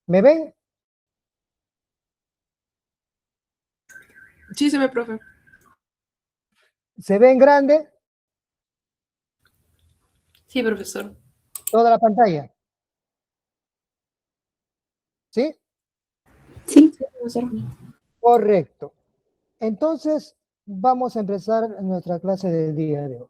¿Me ven? Sí, se ve, profe. ¿Se ve en grande Sí, profesor. toda la pantalla? ¿Sí? Sí, profesor. Correcto. Entonces, vamos a empezar nuestra clase del día de hoy.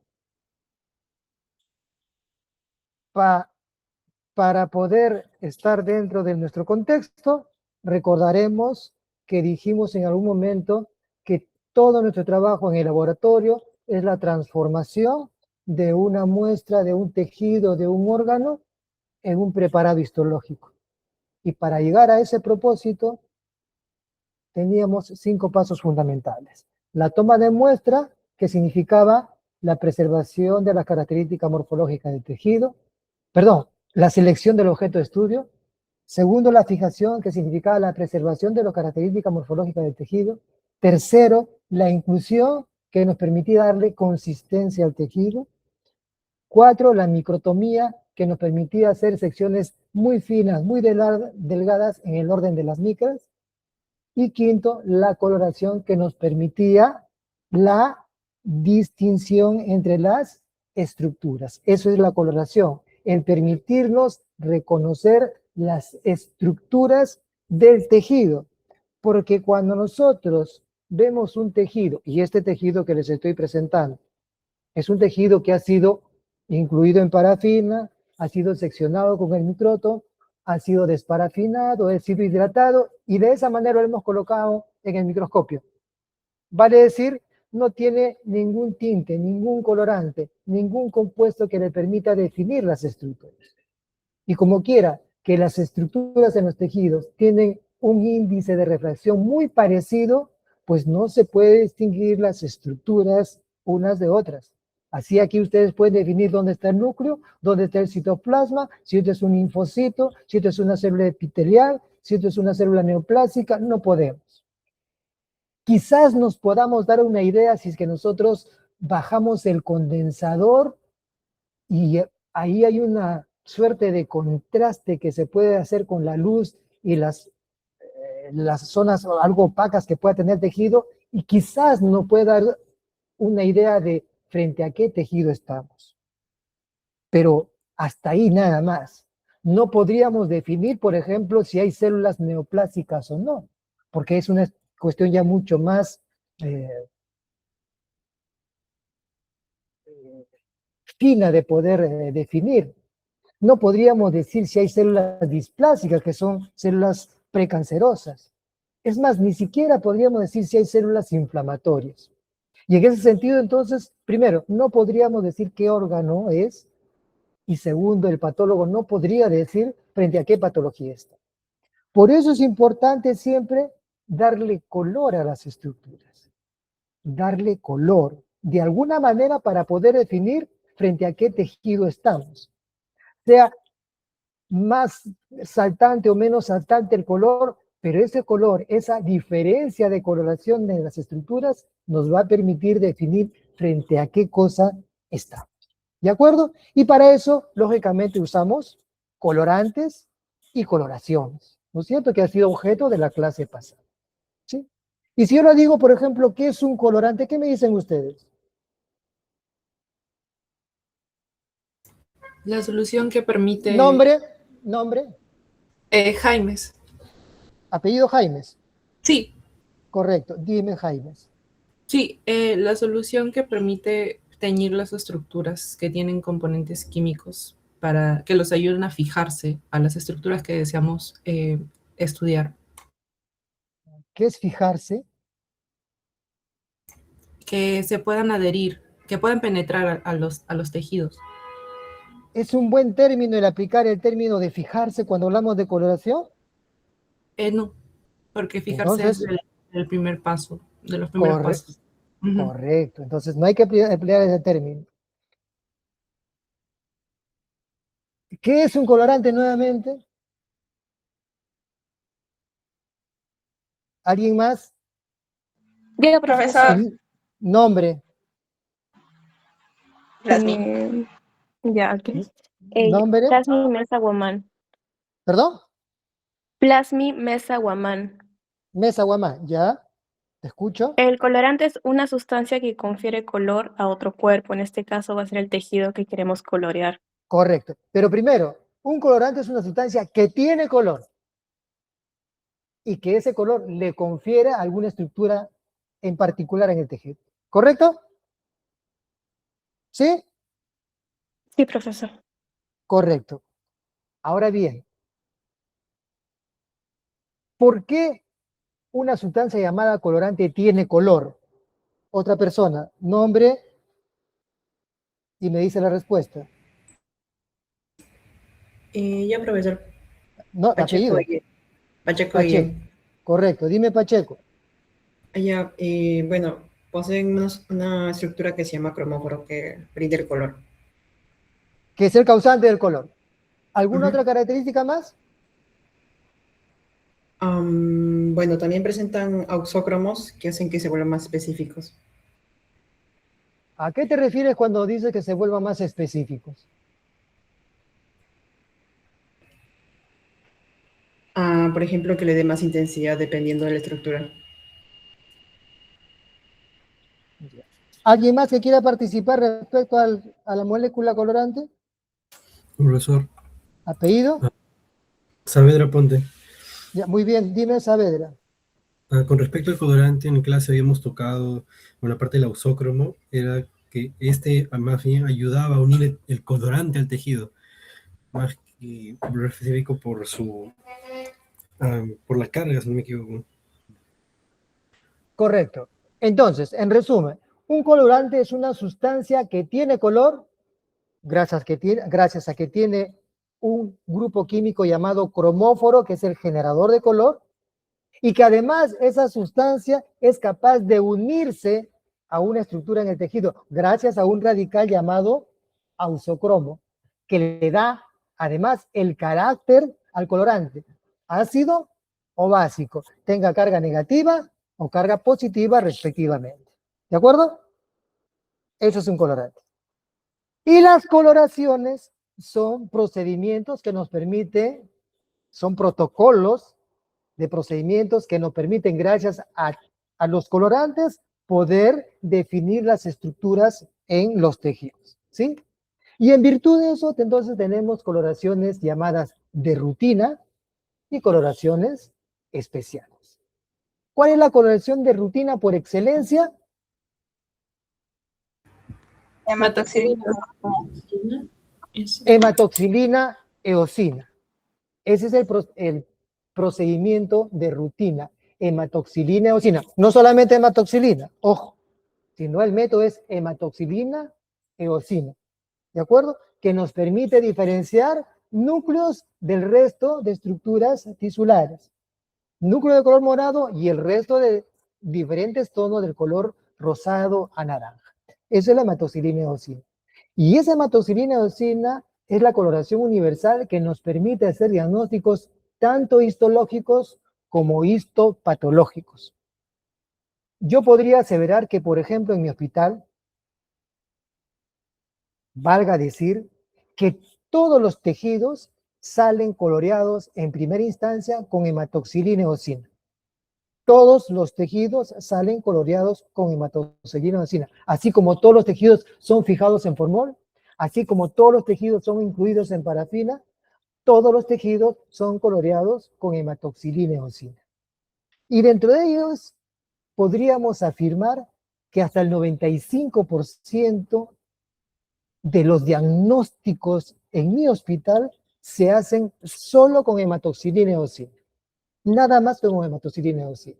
Para poder estar dentro de nuestro contexto, recordaremos que dijimos en algún momento que todo nuestro trabajo en el laboratorio es la transformación de una muestra, de un tejido, de un órgano, en un preparado histológico. Y para llegar a ese propósito, teníamos 5 pasos fundamentales. La toma de muestra, que significaba la preservación de las características morfológicas del tejido. Perdón, la selección del objeto de estudio. Segundo, la fijación, que significaba la preservación de las características morfológicas del tejido. Tercero, la inclusión, que nos permitía darle consistencia al tejido. 4, la microtomía, que nos permitía hacer secciones muy finas, muy delgadas en el orden de las micras. Y quinto, la coloración, que nos permitía la distinción entre las estructuras. Eso es la coloración, el permitirnos reconocer las estructuras del tejido. Porque cuando nosotros vemos un tejido, y este tejido que les estoy presentando, es un tejido que ha sido incluido en parafina, ha sido seccionado con el microto, ha sido desparafinado, ha sido hidratado y de esa manera lo hemos colocado en el microscopio. Vale decir, no tiene ningún tinte, ningún colorante, ningún compuesto que le permita definir las estructuras. Y como quiera que las estructuras en los tejidos tienen un índice de refracción muy parecido, pues no se puede distinguir las estructuras unas de otras. Así aquí ustedes pueden definir dónde está el núcleo, dónde está el citoplasma, si esto es un linfocito, si esto es una célula epitelial, si esto es una célula neoplásica, no podemos. Quizás nos podamos dar una idea si es que nosotros bajamos el condensador y ahí hay una suerte de contraste que se puede hacer con la luz y las zonas algo opacas que pueda tener el tejido y quizás nos pueda dar una idea de frente a qué tejido estamos. Pero hasta ahí nada más. No podríamos definir, por ejemplo, si hay células neoplásicas o no, porque es una cuestión ya mucho más eh, fina de poder definir. No podríamos decir si hay células displásicas, que son células precancerosas. Es más, ni siquiera podríamos decir si hay células inflamatorias. Y en ese sentido, entonces, primero, no podríamos decir qué órgano es, y segundo, el patólogo no podría decir frente a qué patología está. Por eso es importante siempre darle color a las estructuras, darle color, de alguna manera para poder definir frente a qué tejido estamos. Sea más saltante o menos saltante el color, pero ese color, esa diferencia de coloración de las estructuras nos va a permitir definir frente a qué cosa estamos. ¿De acuerdo? Y para eso, lógicamente, usamos colorantes y coloraciones, ¿no es cierto? Que ha sido objeto de la clase pasada. ¿Sí? Y si yo le digo, por ejemplo, ¿qué es un colorante? ¿Qué me dicen ustedes? La solución que permite Nombre, nombre, Jaimes. apellido Jaimes. Sí, Correcto, dime Jaimes. sí, la solución que permite teñir las estructuras que tienen componentes químicos para que los ayuden a fijarse a las estructuras que deseamos estudiar, ¿Qué es fijarse? que se puedan adherir, que puedan penetrar a los tejidos. ¿Es un buen término el aplicar el término de fijarse cuando hablamos de coloración? No, porque fijarse es Entonces, el primer paso, de los primeros pasos. Ujú. correcto. Entonces, no hay que emplear ese término. ¿Qué es un colorante nuevamente? ¿Alguien más? Yo, profesor. Nombre. Jasmine. Ya, ok. Nombre. Jasmine Mesa Guamán. ¿Perdón? Plasmi Mesa Guamán. Mesa Guamán, ¿ya? ¿Te escucho? El colorante es una sustancia que confiere color a otro cuerpo. En este caso va a ser el tejido que queremos colorear. Correcto. Pero primero, un colorante es una sustancia que tiene color y que ese color le confiere alguna estructura en particular en el tejido. ¿Correcto? ¿Sí? Sí, profesor. Correcto. Ahora bien, ¿por qué una sustancia llamada colorante tiene color? Otra persona, nombre y me dice la respuesta. Ya, profesor. No, Pacheco apellido. Guillén. Pacheco Pacheco. Guillén. Correcto. Dime Pacheco. Ya, bueno, poseen una estructura que se llama cromóforo que brinda el color. Que es el causante del color. ¿Alguna Ujú. otra característica más? Bueno, también presentan auxócromos que hacen que se vuelvan más específicos. ¿A qué te refieres cuando dices que se vuelvan más específicos? Por ejemplo, que le dé más intensidad dependiendo de la estructura. ¿Alguien más que quiera participar respecto a la molécula colorante? Profesor, ¿Apellido? Saavedra Ponte. Ya, muy bien, dime Saavedra. Con respecto al colorante, en clase habíamos tocado una parte del ausócromo, era que este más bien ayudaba a unir el colorante al tejido, más que lo específico por por la carga, si no me equivoco. Correcto. Entonces, en resumen, un colorante es una sustancia que tiene color gracias a que tiene un grupo químico llamado cromóforo, que es el generador de color, y que además esa sustancia es capaz de unirse a una estructura en el tejido gracias a un radical llamado ausocromo, que le da además el carácter al colorante, ácido o básico, tenga carga negativa o carga positiva respectivamente. ¿De acuerdo? Eso es un colorante. Y las coloraciones son procedimientos que nos permiten, son protocolos de procedimientos que nos permiten, gracias a los colorantes, poder definir las estructuras en los tejidos, ¿sí? Y en virtud de eso, entonces tenemos coloraciones llamadas de rutina y coloraciones especiales. ¿Cuál es la coloración de rutina por excelencia? Hematoxilina. Hematoxilina eosina. Ese es el procedimiento de rutina, hematoxilina eosina. No solamente hematoxilina, ojo, sino el método es hematoxilina eosina. ¿De acuerdo? Que nos permite diferenciar núcleos del resto de estructuras tisulares. Núcleo de color morado y el resto de diferentes tonos del color rosado a naranja. Eso es la hematoxilina eosina. Y esa hematoxilina eosina es la coloración universal que nos permite hacer diagnósticos tanto histológicos como histopatológicos. Yo podría aseverar que, por ejemplo, en mi hospital, valga decir, que todos los tejidos salen coloreados en primera instancia con hematoxilina eosina. Todos los tejidos salen coloreados con hematoxilina eosina, así como todos los tejidos son fijados en formol, así como todos los tejidos son incluidos en parafina, todos los tejidos son coloreados con hematoxilina eosina. Y dentro de ellos podríamos afirmar que hasta el 95% de los diagnósticos en mi hospital se hacen solo con hematoxilina eosina. Nada más con hematoxilina eosina.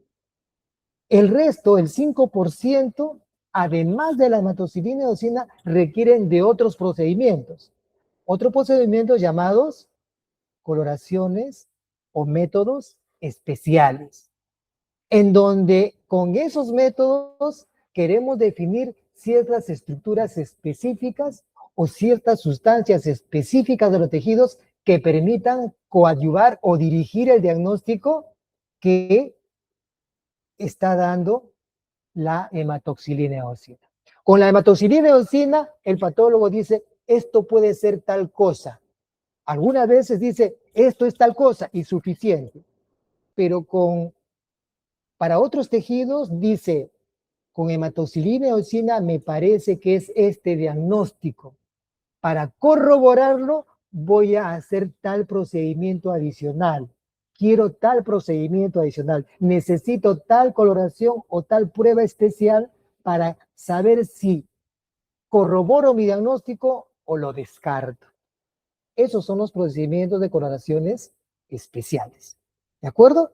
El resto, el 5%, además de la hematoxilina eosina, requieren de otros procedimientos. Otros procedimientos llamados coloraciones o métodos especiales, en donde con esos métodos queremos definir ciertas estructuras específicas o ciertas sustancias específicas de los tejidos que permitan coadyuvar o dirigir el diagnóstico que está dando la hematoxilina eosina. Con la hematoxilina eosina, el patólogo dice, esto puede ser tal cosa. Algunas veces dice, esto es tal cosa y suficiente. pero para otros tejidos dice, con hematoxilina y eosina me parece que es este diagnóstico. Para corroborarlo, voy a hacer tal procedimiento adicional. Quiero tal procedimiento adicional. Necesito tal coloración o tal prueba especial para saber si corroboro mi diagnóstico o lo descarto. Esos son los procedimientos de coloraciones especiales. ¿De acuerdo?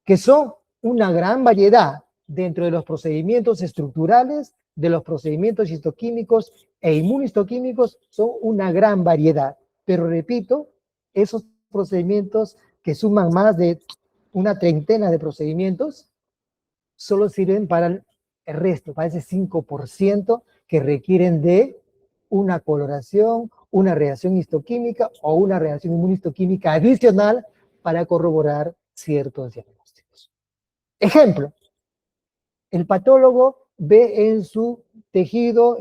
Que son una gran variedad dentro de los procedimientos estructurales, de los procedimientos histoquímicos e inmunistoquímicos, son una gran variedad. Pero repito, esos procedimientos que suman más de una treintena de procedimientos, solo sirven para el resto, para ese 5% que requieren de una coloración, una reacción histoquímica o una reacción inmunistoquímica adicional para corroborar ciertos diagnósticos. Ejemplo, el patólogo ve en su tejido,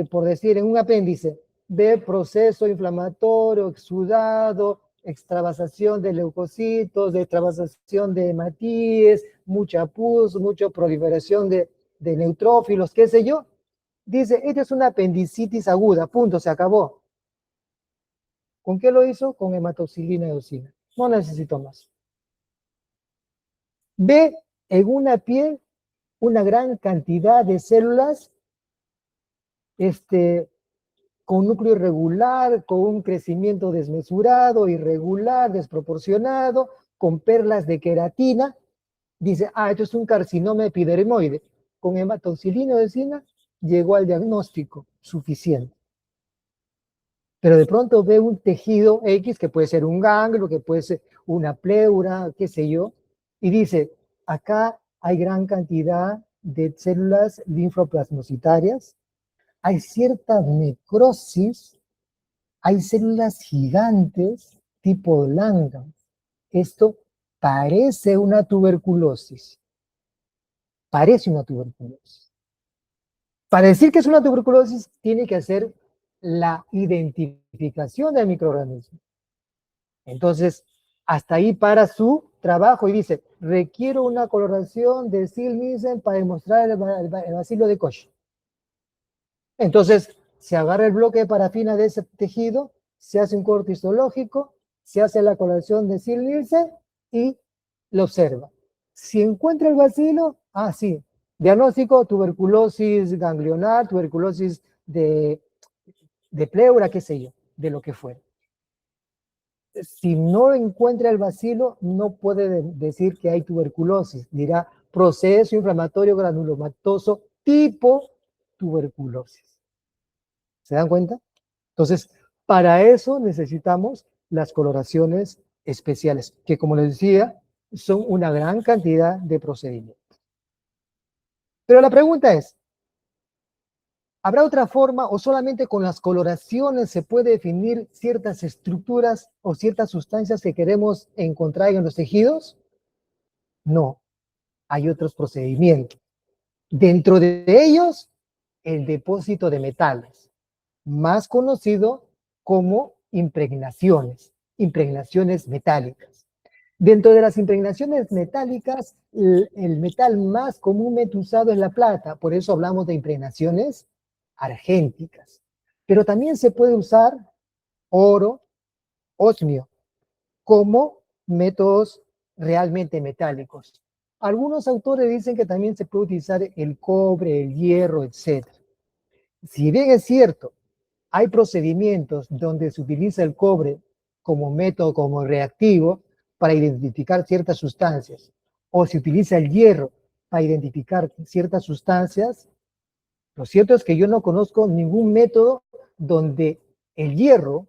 por decir, en un apéndice, ve proceso inflamatorio, exudado, extravasación de leucocitos, extravasación de hematíes, mucha pus, mucha proliferación de neutrófilos, qué sé yo. Dice, esta es una apendicitis aguda, punto, se acabó. ¿Con qué lo hizo? Con hematoxilina y eosina. No necesito más. Ve en una piel una gran cantidad de células con núcleo irregular, con un crecimiento desmesurado, irregular, desproporcionado, con perlas de queratina. Dice, esto es un carcinoma epidermoide. Con hematoxilina y eosina llegó al diagnóstico suficiente. Pero de pronto ve un tejido X, que puede ser un ganglio, que puede ser una pleura, qué sé yo, y dice, acá hay gran cantidad de células linfoplasmocitarias, hay cierta necrosis, hay células gigantes tipo Langhans. Esto parece una tuberculosis. Parece una tuberculosis. Para decir que es una tuberculosis, tiene que hacer la identificación del microorganismo. Entonces, hasta ahí para su trabajo y dice, requiero una coloración de Ziehl-Neelsen para demostrar el bacilo de Koch. Entonces, se agarra el bloque de parafina de ese tejido, se hace un corte histológico, se hace la coloración de Ziehl-Neelsen y lo observa. Si encuentra el bacilo, sí, diagnóstico, tuberculosis ganglionar, tuberculosis de pleura, qué sé yo, de lo que fuera. Si no encuentra el bacilo, no puede decir que hay tuberculosis. Dirá proceso inflamatorio granulomatoso tipo tuberculosis. ¿Se dan cuenta? Entonces, para eso necesitamos las coloraciones especiales, que como les decía, son una gran cantidad de procedimientos. Pero la pregunta es, ¿habrá otra forma o solamente con las coloraciones se puede definir ciertas estructuras o ciertas sustancias que queremos encontrar en los tejidos? No, hay otros procedimientos. Dentro de ellos, el depósito de metales, más conocido como impregnaciones metálicas. Dentro de las impregnaciones metálicas, el metal más comúnmente usado es la plata, por eso hablamos de impregnaciones argénticas. Pero también se puede usar oro, osmio, como métodos realmente metálicos. Algunos autores dicen que también se puede utilizar el cobre, el hierro, etc. Si bien es cierto, hay procedimientos donde se utiliza el cobre como método, como reactivo, para identificar ciertas sustancias, o se utiliza el hierro para identificar ciertas sustancias, lo cierto es que yo no conozco ningún método donde el hierro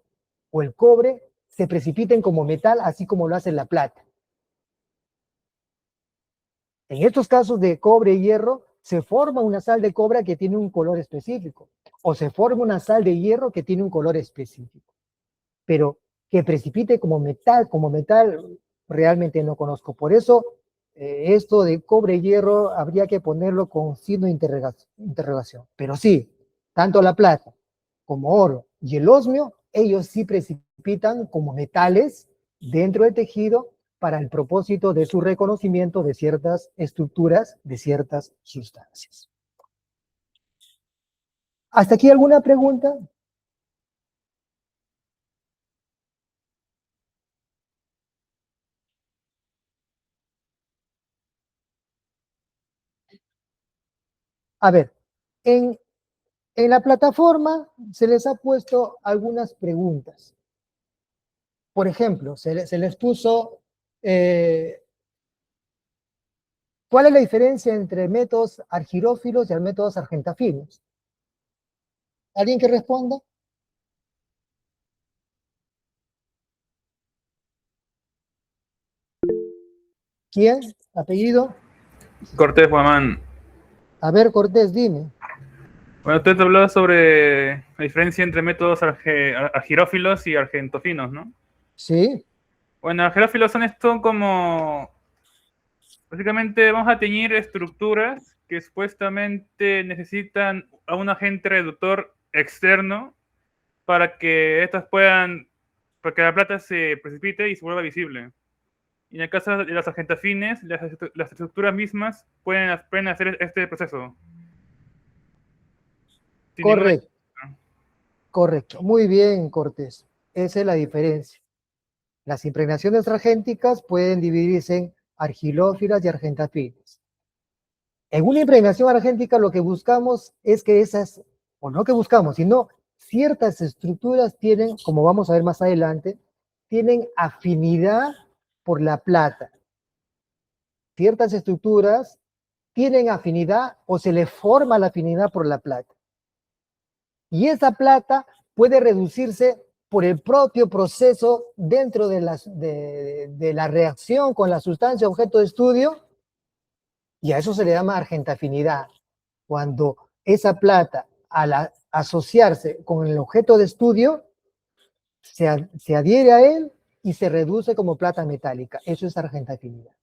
o el cobre se precipiten como metal, así como lo hace la plata. En estos casos de cobre y hierro, se forma una sal de cobre que tiene un color específico, o se forma una sal de hierro que tiene un color específico. Pero que precipite como metal, realmente no conozco. Por eso, esto de cobre y hierro habría que ponerlo con signo de interrogación. Pero sí, tanto la plata como oro y el osmio, ellos sí precipitan como metales dentro del tejido para el propósito de su reconocimiento de ciertas estructuras, de ciertas sustancias. ¿Hasta aquí alguna pregunta? A ver, en la plataforma se les ha puesto algunas preguntas. Por ejemplo, se les puso, ¿cuál es la diferencia entre métodos argirófilos y métodos argentafinos? ¿Alguien que responda? ¿Quién? ¿Apellido? Cortés Guamán. A ver, Cortés, dime. Bueno, usted habló sobre la diferencia entre métodos argirófilos y argentofinos, ¿no? Sí, Bueno, argirófilos son esto como... Básicamente vamos a teñir estructuras que supuestamente necesitan a un agente reductor externo para que estas puedan... para que la plata se precipite y se vuelva visible. Y en el caso de las argentafines, las estructuras mismas pueden hacer este proceso. Sin ninguna- correcto, correcto. Muy bien, Cortés. Esa es la diferencia. Las impregnaciones argénticas pueden dividirse en argilófilas y argentafinas. En una impregnación argéntica lo que buscamos es que esas, o no que buscamos, sino ciertas estructuras tienen, como vamos a ver más adelante, tienen afinidad por la plata. Ciertas estructuras tienen afinidad o se le forma la afinidad por la plata. Y esa plata puede reducirse por el propio proceso dentro de la reacción con la sustancia objeto de estudio, y a eso se le llama argentafinidad. Cuando esa plata, al asociarse con el objeto de estudio, se adhiere a él y se reduce como plata metálica. Eso es argentafinidad.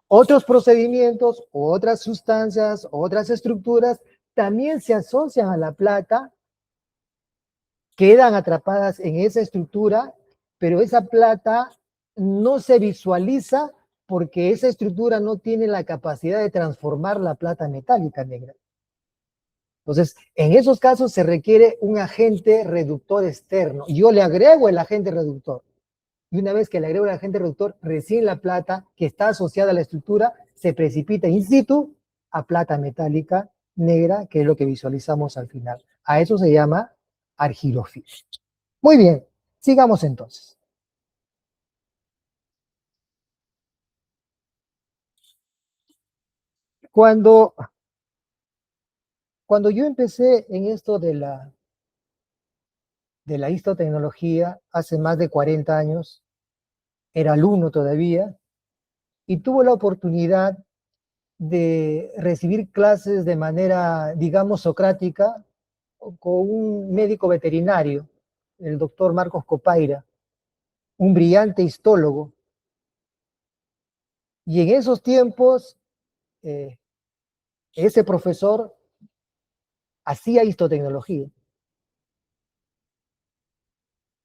Otros procedimientos, otras sustancias, otras estructuras también se asocian a la plata, quedan atrapadas en esa estructura, pero esa plata no se visualiza porque esa estructura no tiene la capacidad de transformar la plata metálica negra. Entonces, en esos casos se requiere un agente reductor externo. Yo le agrego el agente reductor. Y una vez que le agrego el agente reductor, recién la plata que está asociada a la estructura se precipita in situ a plata metálica negra, que es lo que visualizamos al final. A eso se llama argilófilo. Muy bien, sigamos entonces. Cuando yo empecé en esto de la histotecnología hace más de 40 años, era alumno todavía, y tuve la oportunidad de recibir clases de manera, digamos, socrática con un médico veterinario, el doctor Marcos Copaira, un brillante histólogo. Y en esos tiempos, ese profesor hacía histotecnología.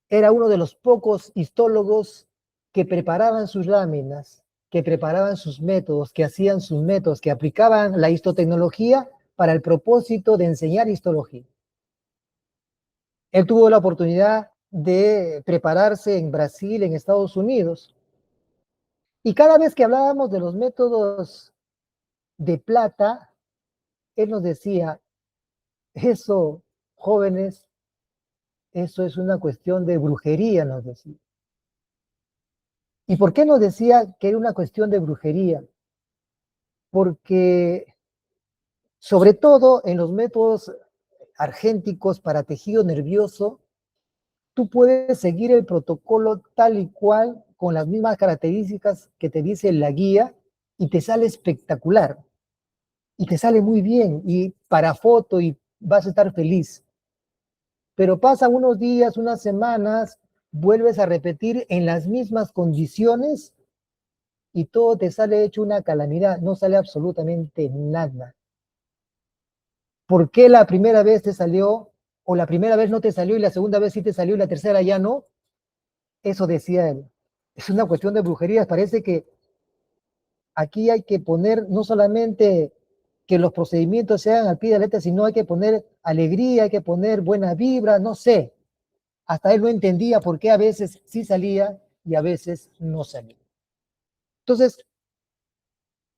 Era uno de los pocos histólogos que preparaban sus láminas, que preparaban sus métodos, que hacían sus métodos, que aplicaban la histotecnología para el propósito de enseñar histología. Él tuvo la oportunidad de prepararse en Brasil, en Estados Unidos, y cada vez que hablábamos de los métodos de plata, él nos decía, eso, jóvenes, eso es una cuestión de brujería, nos decía. ¿Y por qué nos decía que era una cuestión de brujería? Porque, sobre todo en los métodos argénticos para tejido nervioso, tú puedes seguir el protocolo tal y cual, con las mismas características que te dice la guía, y te sale espectacular. Y te sale muy bien, y para foto, y vas a estar feliz. Pero pasan unos días, unas semanas, vuelves a repetir en las mismas condiciones y todo te sale hecho una calamidad, no sale absolutamente nada. ¿Por qué la primera vez te salió, o la primera vez no te salió y la segunda vez sí te salió y la tercera ya no? Eso decía él. es una cuestión de brujería. Parece que aquí hay que poner no solamente que los procedimientos sean al pie de la letra, sino hay que poner alegría, hay que poner buena vibra, no sé. Hasta él no entendía por qué a veces sí salía y a veces no salía. Entonces,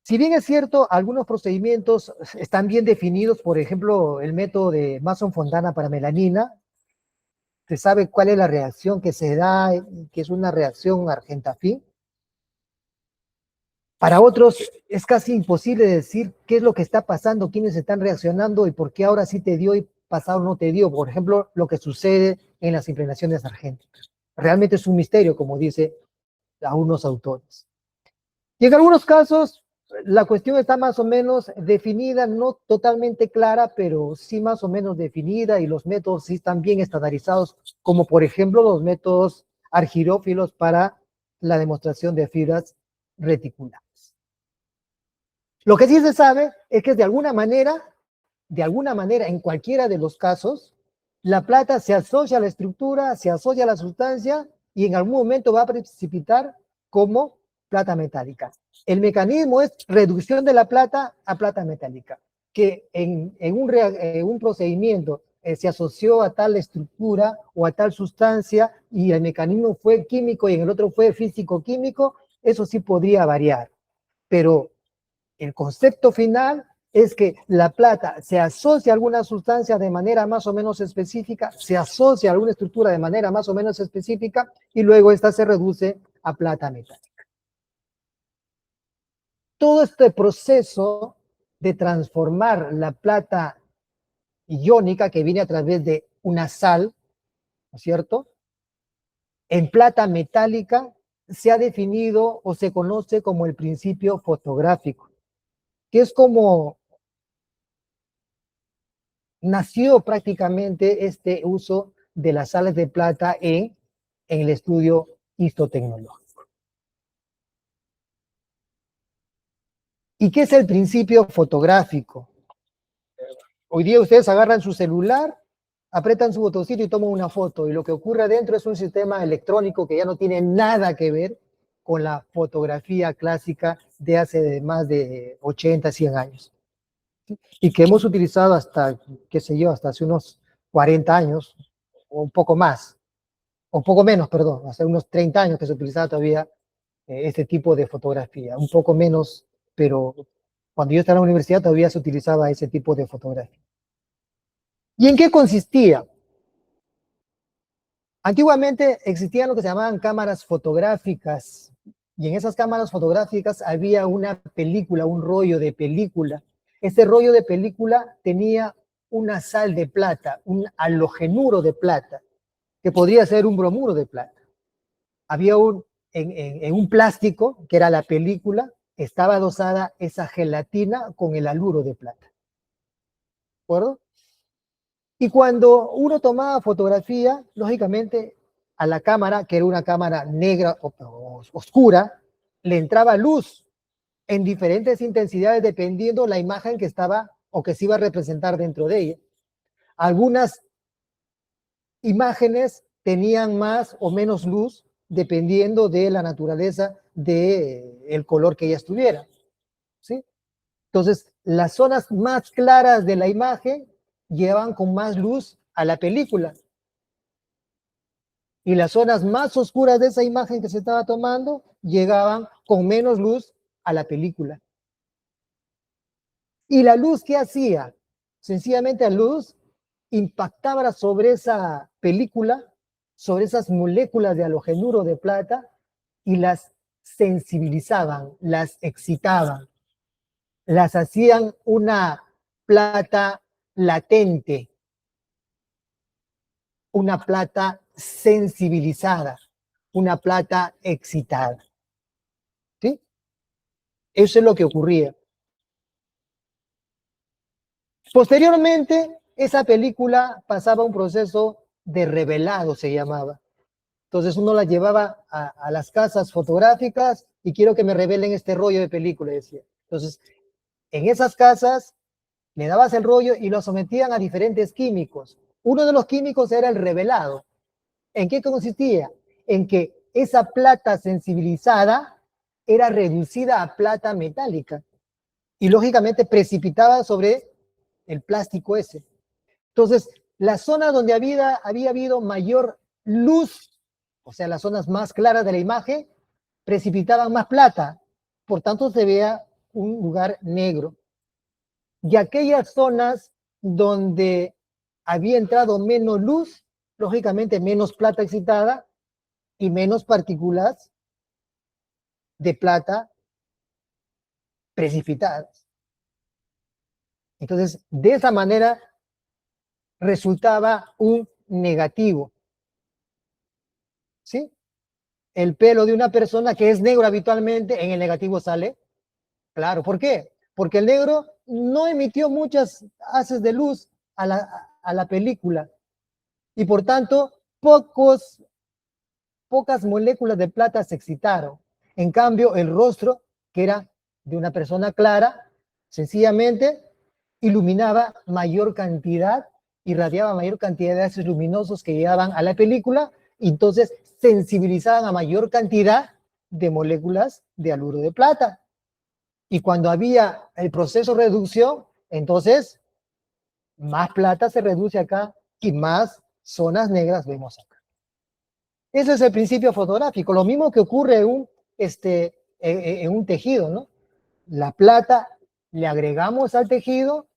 si bien es cierto, algunos procedimientos están bien definidos, por ejemplo, el método de Mason-Fontana para melanina, se sabe cuál es la reacción que se da, que es una reacción argenta-fin. Para otros es casi imposible decir qué es lo que está pasando, quiénes están reaccionando y por qué ahora sí te dio y pasado no te dio. Por ejemplo, lo que sucede en las impregnaciones argénticas. Realmente es un misterio, como dice algunos autores. Y en algunos casos, la cuestión está más o menos definida, no totalmente clara, pero sí más o menos definida, y los métodos sí están bien estandarizados, como por ejemplo los métodos argirófilos para la demostración de fibras reticulares. Lo que sí se sabe es que de alguna manera, en cualquiera de los casos, la plata se asocia a la estructura, se asocia a la sustancia y en algún momento va a precipitar como plata metálica. El mecanismo es reducción de la plata a plata metálica, que en un procedimiento se asoció a tal estructura o a tal sustancia y el mecanismo fue químico y en el otro fue físico-químico, eso sí podría variar, pero el concepto final es que la plata se asocia a alguna sustancia de manera más o menos específica, se asocia a alguna estructura de manera más o menos específica y luego esta se reduce a plata metálica. Todo este proceso de transformar la plata iónica que viene a través de una sal, ¿no es cierto?, en plata metálica se ha definido o se conoce como el principio fotográfico, que es como nació prácticamente este uso de las sales de plata en el estudio histotecnológico. ¿Y qué es el principio fotográfico? Hoy día ustedes agarran su celular, apretan su botoncito y toman una foto, y lo que ocurre adentro es un sistema electrónico que ya no tiene nada que ver con la fotografía clásica de hace más de 80, 100 años. Y que hemos utilizado hasta, qué sé yo, hasta hace unos 40 años, o un poco más, o poco menos, perdón, hace unos 30 años que se utilizaba todavía este tipo de fotografía, un poco menos, pero cuando yo estaba en la universidad todavía se utilizaba ese tipo de fotografía. ¿Y en qué consistía? Antiguamente existían lo que se llamaban cámaras fotográficas, y en esas cámaras fotográficas había una película, un rollo de película. Este rollo de película tenía una sal de plata, un halogenuro de plata, que podría ser un bromuro de plata. Había en un plástico, que era la película, estaba adosada esa gelatina con el haluro de plata. ¿De acuerdo? Y cuando uno tomaba fotografía, lógicamente a la cámara, que era una cámara negra o oscura, le entraba luz en diferentes intensidades dependiendo la imagen que estaba o que se iba a representar dentro de ella. Algunas imágenes tenían más o menos luz dependiendo de la naturaleza del color que ella estuviera, ¿sí? Entonces, las zonas más claras de la imagen llevan con más luz a la película. Y las zonas más oscuras de esa imagen que se estaba tomando llegaban con menos luz a la película. ¿Y la luz qué hacía? Sencillamente la luz impactaba sobre esa película, sobre esas moléculas de halogenuro de plata y las sensibilizaban, las excitaban, las hacían una plata latente, una plata sensibilizada, una plata excitada. ¿Sí? Eso es lo que ocurría. Posteriormente, esa película pasaba un proceso de revelado, se llamaba. Entonces uno la llevaba a las casas fotográficas y quiero que me revelen este rollo de película, decía. Entonces, en esas casas le dabas el rollo y lo sometían a diferentes químicos. Uno de los químicos era el revelado. ¿En qué consistía? En que esa plata sensibilizada era reducida a plata metálica y lógicamente precipitaba sobre el plástico ese. Entonces, la zona donde había habido mayor luz, o sea, las zonas más claras de la imagen, precipitaban más plata, por tanto se veía un lugar negro. Y aquellas zonas donde había entrado menos luz, lógicamente menos plata excitada y menos partículas de plata precipitadas. Entonces, de esa manera resultaba un negativo. ¿Sí? El pelo de una persona que es negro habitualmente, en el negativo sale claro. ¿Por qué? Porque el negro no emitió muchas haces de luz a la película y por tanto pocas moléculas de plata se excitaron. En cambio, el rostro, que era de una persona clara, sencillamente iluminaba mayor cantidad, irradiaba mayor cantidad de haces luminosos que llegaban a la película, y entonces sensibilizaban a mayor cantidad de moléculas de haluro de plata. Y cuando había el proceso de reducción, entonces más plata se reduce acá y más zonas negras vemos acá. Ese es el principio fotográfico. Lo mismo que ocurre en un tejido, ¿no? La plata le agregamos al tejido,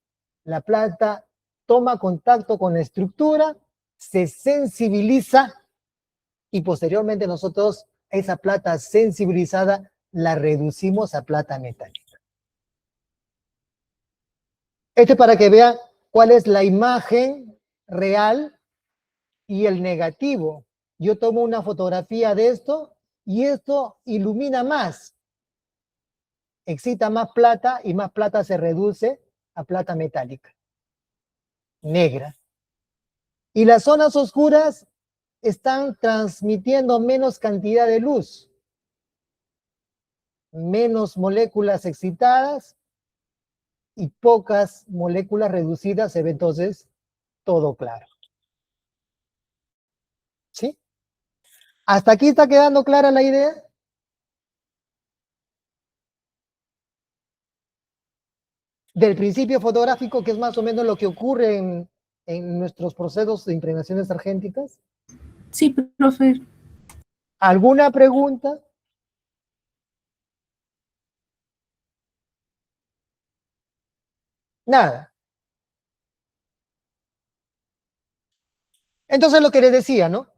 la plata toma contacto con la estructura, se sensibiliza y posteriormente nosotros esa plata sensibilizada la reducimos a plata metálica. Este para que vean cuál es la imagen real y el negativo. Yo tomo una fotografía de esto y esto ilumina más, excita más plata y más plata se reduce a plata metálica, negra. Y las zonas oscuras están transmitiendo menos cantidad de luz, menos moléculas excitadas y pocas moléculas reducidas, se ve entonces todo claro. ¿Sí? ¿Hasta aquí está quedando clara la idea? Del principio fotográfico, que es más o menos lo que ocurre en nuestros procesos de impregnaciones argénticas. Sí, profe. ¿Alguna pregunta? Nada. Entonces lo que les decía, ¿no?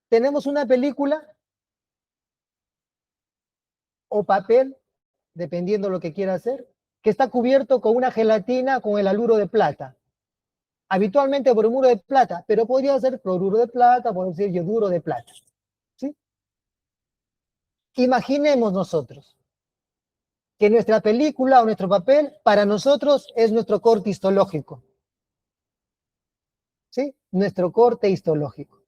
Tenemos una película o papel, dependiendo lo que quiera hacer, que está cubierto con una gelatina con el haluro de plata. Habitualmente bromuro de plata, pero podría ser cloruro de plata, podría ser yoduro de plata. ¿Sí? Imaginemos nosotros que nuestra película o nuestro papel para nosotros es nuestro corte histológico. ¿Sí? Nuestro corte histológico.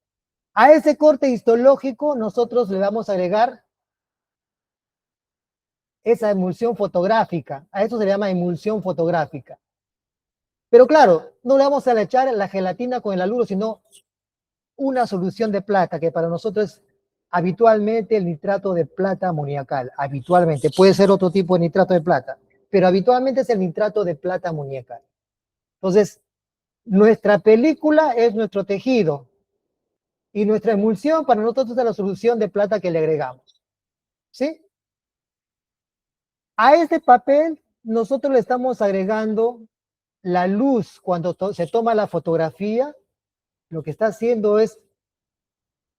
A ese corte histológico nosotros le vamos a agregar esa emulsión fotográfica. A eso se le llama emulsión fotográfica. Pero claro, no le vamos a echar la gelatina con el haluro, sino una solución de plata, que para nosotros es habitualmente el nitrato de plata amoniacal. Habitualmente, puede ser otro tipo de nitrato de plata, pero habitualmente es el nitrato de plata amoniacal. Entonces, nuestra película es nuestro tejido y nuestra emulsión para nosotros es la solución de plata que le agregamos. ¿Sí? A este papel nosotros le estamos agregando la luz. Cuando se toma la fotografía, lo que está haciendo es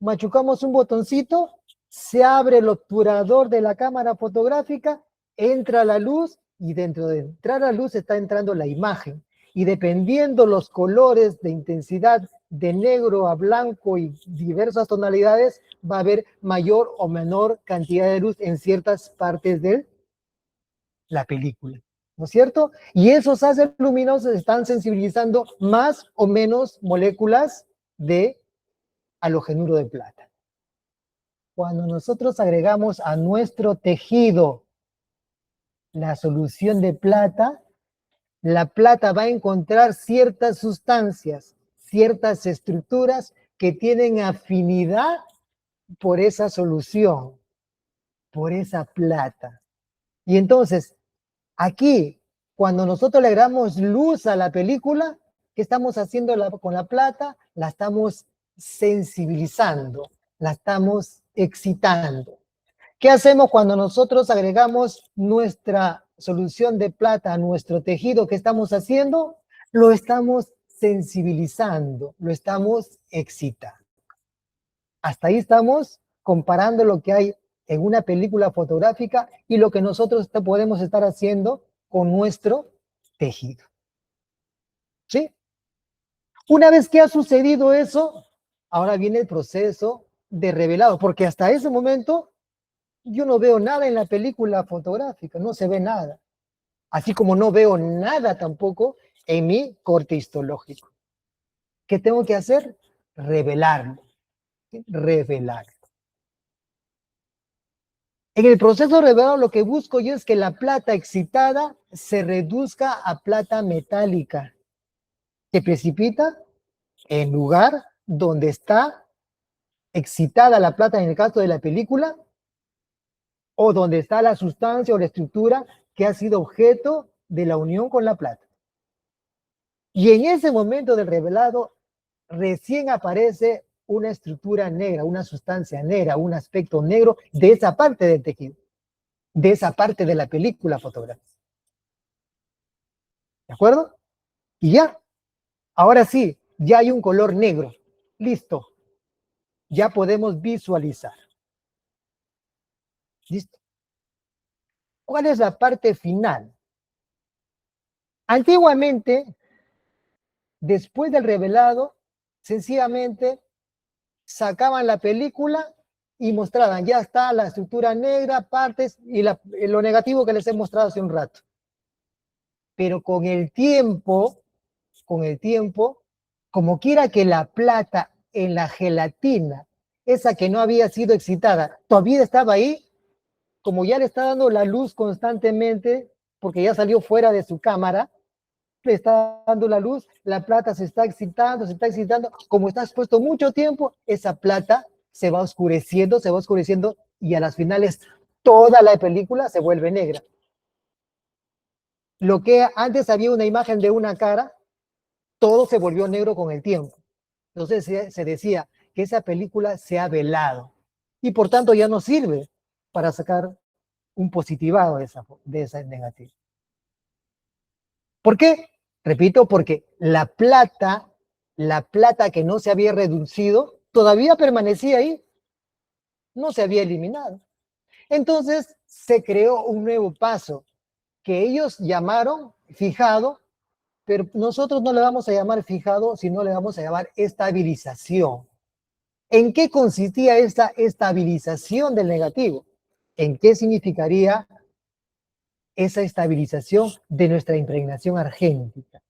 machucamos un botoncito, se abre el obturador de la cámara fotográfica, entra la luz y dentro de entrar la luz está entrando la imagen. Y dependiendo los colores de intensidad de negro a blanco y diversas tonalidades, va a haber mayor o menor cantidad de luz en ciertas partes de la película, ¿no es cierto? Y esos haces luminosos están sensibilizando más o menos moléculas de halogenuro de plata. Cuando nosotros agregamos a nuestro tejido la solución de plata, la plata va a encontrar ciertas sustancias, ciertas estructuras que tienen afinidad por esa solución, por esa plata. Y entonces, aquí, cuando nosotros le damos luz a la película, ¿qué estamos haciendo con la plata? La estamos sensibilizando, la estamos excitando. ¿Qué hacemos cuando nosotros agregamos nuestra solución de plata a nuestro tejido? ¿Qué estamos haciendo? Lo estamos sensibilizando, lo estamos excitando. Hasta ahí estamos comparando lo que hay en una película fotográfica y lo que nosotros podemos estar haciendo con nuestro tejido. ¿Sí? Una vez que ha sucedido eso, ahora viene el proceso de revelado, porque hasta ese momento yo no veo nada en la película fotográfica, no se ve nada. Así como no veo nada tampoco en mi corte histológico. ¿Qué tengo que hacer? Revelarlo. ¿Sí? Revelarlo. En el proceso de revelado lo que busco yo es que la plata excitada se reduzca a plata metálica, que precipita en lugar donde está excitada la plata en el caso de la película, o donde está la sustancia o la estructura que ha sido objeto de la unión con la plata. Y en ese momento del revelado, recién aparece una estructura negra, una sustancia negra, un aspecto negro de esa parte del tejido, de esa parte de la película fotográfica. ¿De acuerdo? Y ya, ahora sí, ya hay un color negro. Listo. Ya podemos visualizar. ¿Listo? ¿Cuál es la parte final? Antiguamente, después del revelado, sencillamente sacaban la película y mostraban, ya está la estructura negra, partes y lo negativo que les he mostrado hace un rato. Pero con el tiempo, como quiera que la plata en la gelatina, esa que no había sido excitada, todavía estaba ahí, como ya le está dando la luz constantemente, porque ya salió fuera de su cámara, le está dando la luz, la plata se está excitando, como está expuesto mucho tiempo, esa plata se va oscureciendo, y a las finales toda la película se vuelve negra. Lo que antes había una imagen de una cara, todo se volvió negro con el tiempo. Entonces se decía que esa película se ha velado y por tanto ya no sirve para sacar un positivado de esa negativa. ¿Por qué? Repito, porque la plata que no se había reducido, todavía permanecía ahí, no se había eliminado. Entonces se creó un nuevo paso que ellos llamaron fijado, pero nosotros no le vamos a llamar fijado, sino le vamos a llamar estabilización. ¿En qué consistía esta estabilización del negativo? ¿En qué significaría esa estabilización de nuestra impregnación argéntica?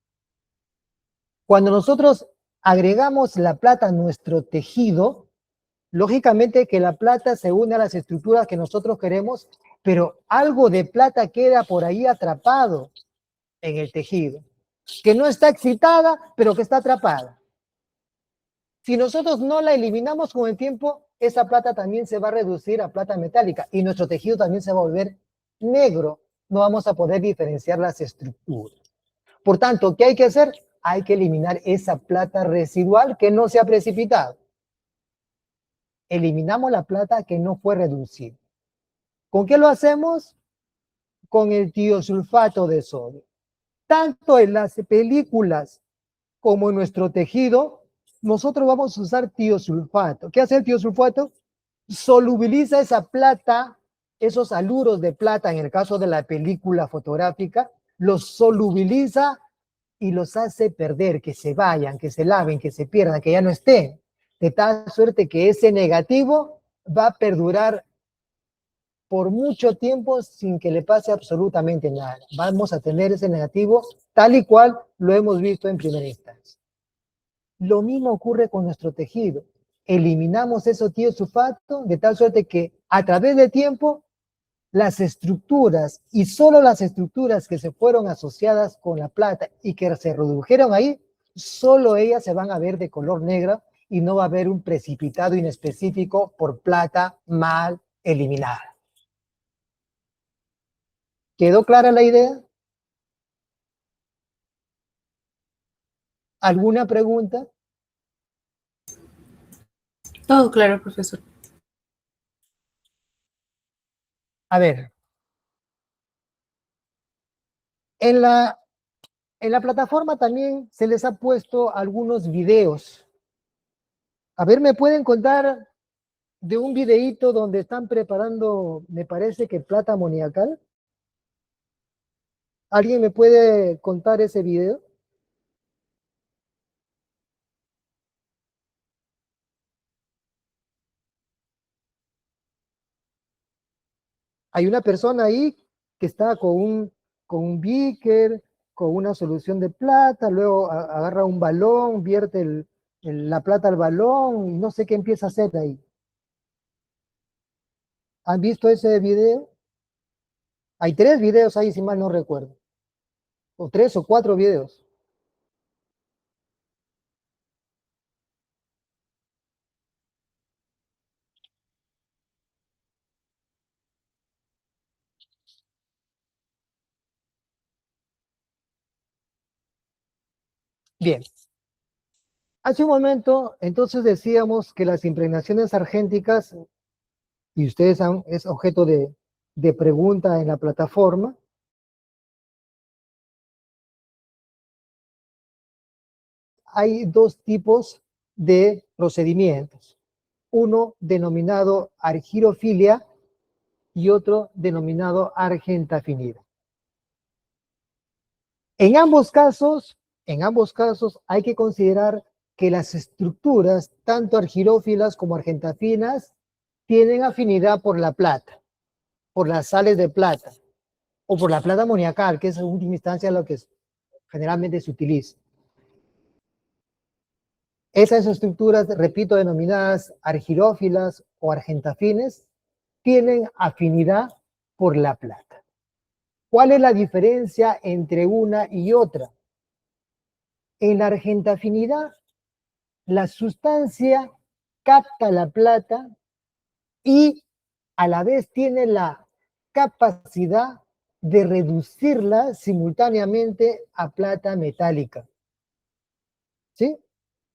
Cuando nosotros agregamos la plata a nuestro tejido, lógicamente que la plata se une a las estructuras que nosotros queremos, pero algo de plata queda por ahí atrapado en el tejido, que no está excitada, pero que está atrapada. Si nosotros no la eliminamos con el tiempo, esa plata también se va a reducir a plata metálica y nuestro tejido también se va a volver negro. No vamos a poder diferenciar las estructuras. Por tanto, ¿qué hay que hacer? Hay que eliminar esa plata residual que no se ha precipitado. Eliminamos la plata que no fue reducida. ¿Con qué lo hacemos? Con el tiosulfato de sodio. Tanto en las películas como en nuestro tejido, nosotros vamos a usar tiosulfato. ¿Qué hace el tiosulfato? Solubiliza esa plata, esos haluros de plata, en el caso de la película fotográfica, los solubiliza y los hace perder, que se vayan, que se laven, que se pierdan, que ya no estén. De tal suerte que ese negativo va a perdurar por mucho tiempo sin que le pase absolutamente nada. Vamos a tener ese negativo tal y cual lo hemos visto en primera instancia. Lo mismo ocurre con nuestro tejido. Eliminamos ese tiosulfato de tal suerte que a través del tiempo las estructuras y solo las estructuras que se fueron asociadas con la plata y que se redujeron ahí, solo ellas se van a ver de color negro y no va a haber un precipitado inespecífico por plata mal eliminada. ¿Quedó clara la idea? ¿Alguna pregunta? Todo claro, profesor. A ver. En la plataforma también se les ha puesto algunos videos. A ver, ¿me pueden contar de un videíto donde están preparando, me parece que plata amoniacal? ¿Alguien me puede contar ese video? Hay una persona ahí que está con un beaker, con una solución de plata, luego agarra un balón, vierte la plata al balón, y no sé qué empieza a hacer ahí. ¿Han visto ese video? Hay 3 videos ahí, si mal no recuerdo. O 3 o 4 videos. Bien. Hace un momento, entonces decíamos que las impregnaciones argénticas, y ustedes es objeto de pregunta en la plataforma, hay 2 tipos de procedimientos. Uno denominado argirofilia y otro denominado argentafinida. En ambos casos hay que considerar que las estructuras, tanto argirófilas como argentafinas, tienen afinidad por la plata, por las sales de plata, o por la plata amoniacal, que es en última instancia lo que generalmente se utiliza. Esas estructuras, repito, denominadas argirófilas o argentafines, tienen afinidad por la plata. ¿Cuál es la diferencia entre una y otra? En la argentafinidad, la sustancia capta la plata y a la vez tiene la capacidad de reducirla simultáneamente a plata metálica. ¿Sí?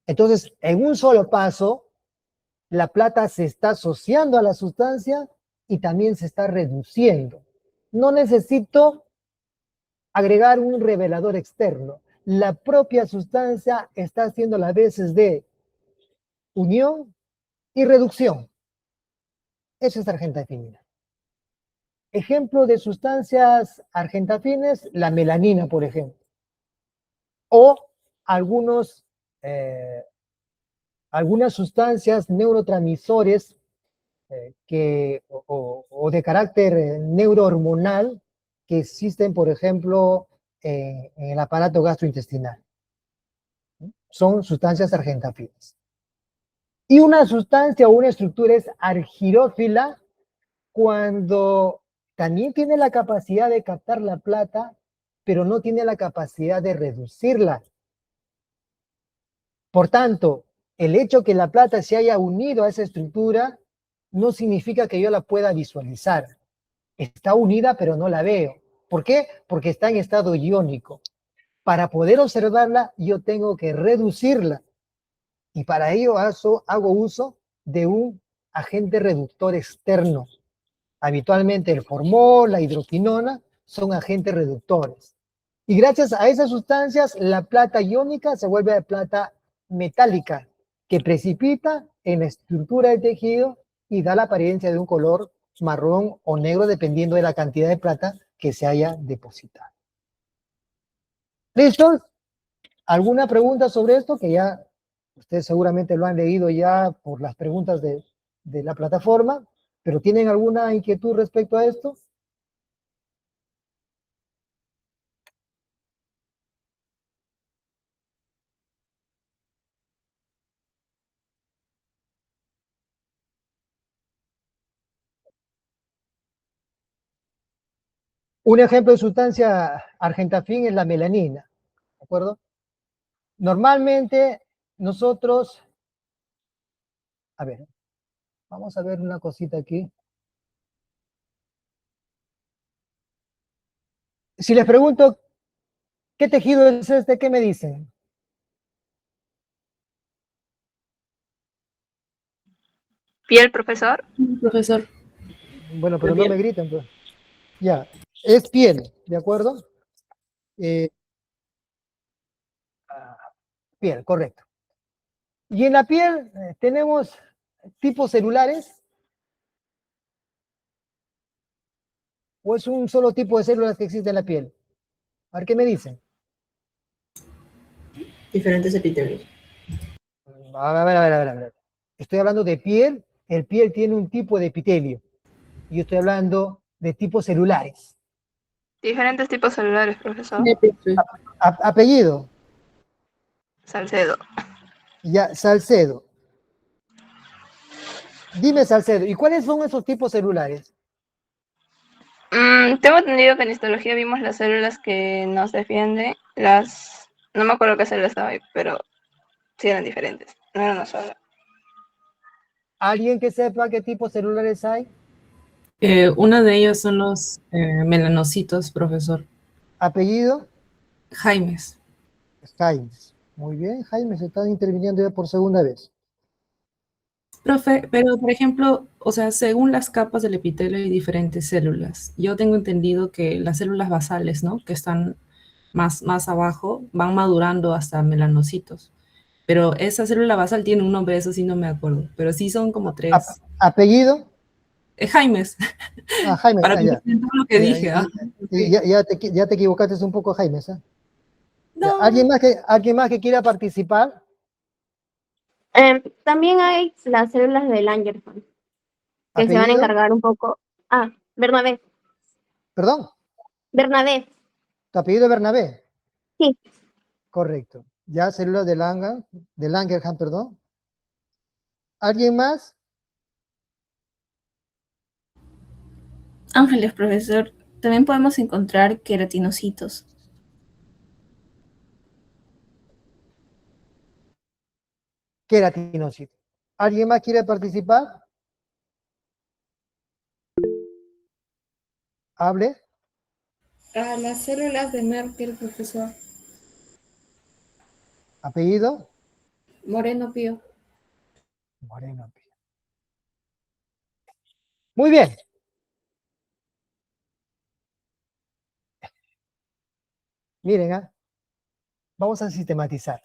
Entonces, en un solo paso, la plata se está asociando a la sustancia y también se está reduciendo. No necesito agregar un revelador externo. La propia sustancia está haciendo las veces de unión y reducción. Eso es argentafinidad. Ejemplo de sustancias argentafines, la melanina, por ejemplo. O algunas sustancias neurotransmisores o de carácter neurohormonal que existen, por ejemplo, en el aparato gastrointestinal. Son sustancias argentafinas. Y una sustancia o una estructura es argirófila cuando también tiene la capacidad de captar la plata, pero no tiene la capacidad de reducirla. Por tanto, el hecho que la plata se haya unido a esa estructura no significa que yo la pueda visualizar. Está unida, pero no la veo. ¿Por qué? Porque está en estado iónico. Para poder observarla, yo tengo que reducirla. Y para ello hago uso de un agente reductor externo. Habitualmente el formol, la hidroquinona, son agentes reductores. Y gracias a esas sustancias, la plata iónica se vuelve plata metálica, que precipita en la estructura del tejido y da la apariencia de un color marrón o negro, dependiendo de la cantidad de plata que se haya depositado. ¿Listos? ¿Alguna pregunta sobre esto? Que ya ustedes seguramente lo han leído ya por las preguntas de la plataforma, pero ¿tienen alguna inquietud respecto a esto? Un ejemplo de sustancia argentafín es la melanina, ¿de acuerdo? Normalmente nosotros A ver, vamos a ver una cosita aquí. Si les pregunto, ¿qué tejido es este? ¿Qué me dicen? Piel, profesor. Profesor. Bueno, pero ¿La no piel? me griten, pues. Ya, es piel, ¿de acuerdo? Eh, piel, correcto. Y en la piel tenemos tipos celulares, o es un solo tipo de células que existe en la piel. A ver, ¿qué me dicen? Diferentes epitelios. A ver. Estoy hablando de piel, el piel tiene un tipo de epitelio. Y yo estoy hablando de tipos celulares. Diferentes tipos celulares, profesor. Apellido, Salcedo. ya, Salcedo. Dime, Salcedo, ¿y cuáles son esos tipos celulares? Tengo entendido que en histología vimos las células que nos defienden, no me acuerdo qué células estaba ahí, pero sí eran diferentes, no era una sola. ¿Alguien que sepa qué tipos celulares hay? Una de ellas son los melanocitos, profesor. Apellido, Jaimes. Jaimes. Muy bien, Jaime se está interviniendo ya por segunda vez. Profe, pero por ejemplo, o sea, según las capas del epitelio hay diferentes células. Yo tengo entendido que las células basales, ¿no? Que están más abajo, van madurando hasta melanocitos. Pero esa célula basal tiene un nombre, eso sí no me acuerdo. Pero sí son como tres. Apellido, Jaimes, Jaime, para ya. complementar lo que dije. Ya te equivocaste un poco, Jaime. ¿Eh? Ya, No, ¿alguien más que quiera participar? También hay las células de Langerhans, que se van a ¿Apellido? encargar un poco. Ah, Bernabé. ¿Perdón? Bernabé, ¿Tu apellido es Bernabé? sí. Correcto. Ya, células de Langerhans, perdón. ¿Alguien más? Ángeles, profesor, también podemos encontrar queratinocitos. Queratinocitos. ¿Alguien más quiere participar? Hable. Las células de Merkel, profesor. ¿Apellido? Moreno Pío. Moreno. Muy bien. Miren, vamos a sistematizar.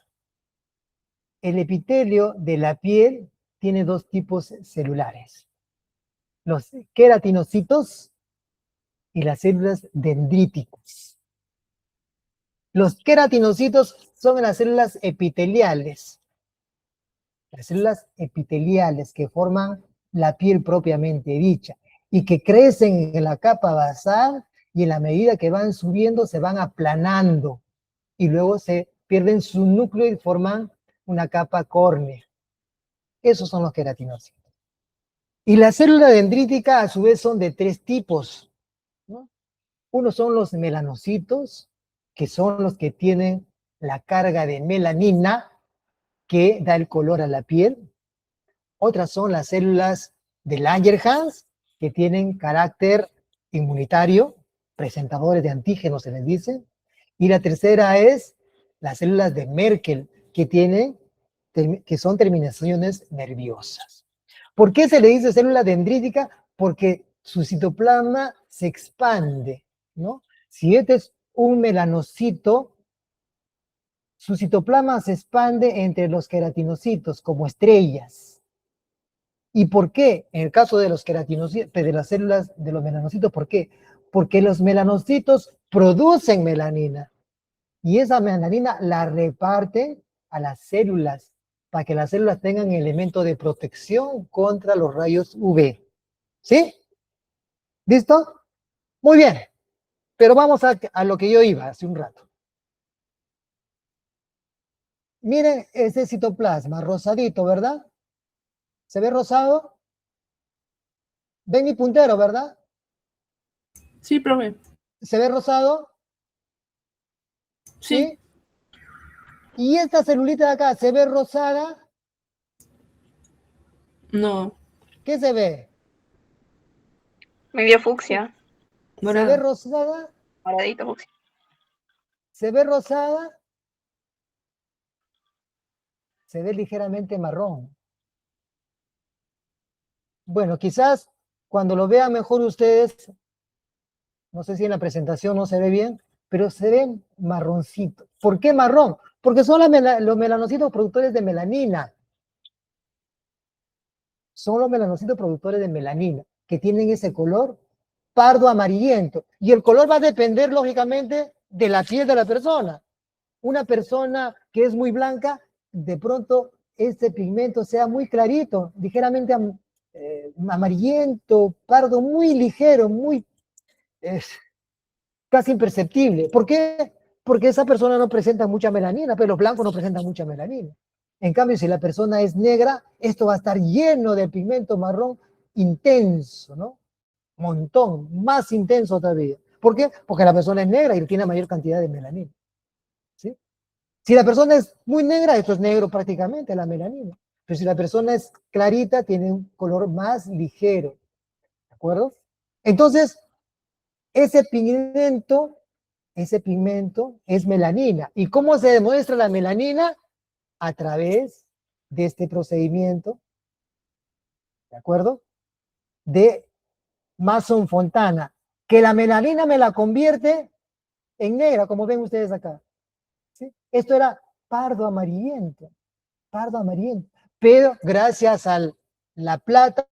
El epitelio de la piel tiene dos tipos celulares. Los queratinocitos y las células dendríticas. Los queratinocitos son las células epiteliales. Las células epiteliales que forman la piel propiamente dicha y que crecen en la capa basal y en la medida que van subiendo se van aplanando y luego se pierden su núcleo y forman una capa córnea. Esos son los queratinocitos. Y la célula dendrítica a su vez son de tres tipos, ¿no? Uno son los melanocitos, que son los que tienen la carga de melanina que da el color a la piel. Otras son las células de Langerhans, que tienen carácter inmunitario, presentadores de antígenos se les dice. Y la tercera es las células de Merkel, que son terminaciones nerviosas. ¿Por qué se le dice célula dendrítica? Porque su citoplasma se expande, ¿no? Si este es un melanocito, su citoplasma se expande entre los queratinocitos como estrellas. ¿Y por qué? En el caso de los queratinocitos, de las células de los melanocitos, ¿por qué? Porque los melanocitos producen melanina y esa melanina la reparten a las células para que las células tengan elemento de protección contra los rayos UV. ¿Sí? ¿Listo? Muy bien. Pero vamos a lo que yo iba hace un rato. Miren ese citoplasma rosadito, ¿verdad? ¿Se ve rosado? ¿Ven mi puntero, verdad? sí, profe. ¿Se ve rosado? Sí. ¿Sí? Y esta celulita de acá se ve rosada. No, ¿Qué se ve? Medio fucsia, ¿Se ve morado. rosada? moradito fucsia. ¿Se ve rosada? Se ve ligeramente marrón. Bueno, quizás cuando lo vean mejor ustedes, no sé si en la presentación no se ve bien, pero se ve marroncito. ¿Por qué marrón? Porque son los melanocitos productores de melanina. Son los melanocitos productores de melanina, que tienen ese color pardo amarillento. Y el color va a depender, lógicamente, de la piel de la persona. Una persona que es muy blanca, de pronto este pigmento sea muy clarito, ligeramente amarillento, pardo, muy ligero, muy casi imperceptible. ¿Por qué? Porque esa persona no presenta mucha melanina, pero los blancos no presentan mucha melanina. En cambio, si la persona es negra, esto va a estar lleno de pigmento marrón intenso, ¿no? Montón, más intenso todavía. ¿Por qué? Porque la persona es negra y tiene mayor cantidad de melanina. ¿Sí? Si la persona es muy negra, esto es negro prácticamente, la melanina. Pero si la persona es clarita, tiene un color más ligero. ¿De acuerdo? Entonces, ese pigmento, ese pigmento es melanina. ¿Y cómo se demuestra la melanina? A través de este procedimiento, ¿de acuerdo? De Mason-Fontana, que la melanina me la convierte en negra, como ven ustedes acá. ¿Sí? Esto era pardo amarillento, pardo amarillento. Pero gracias a la plata,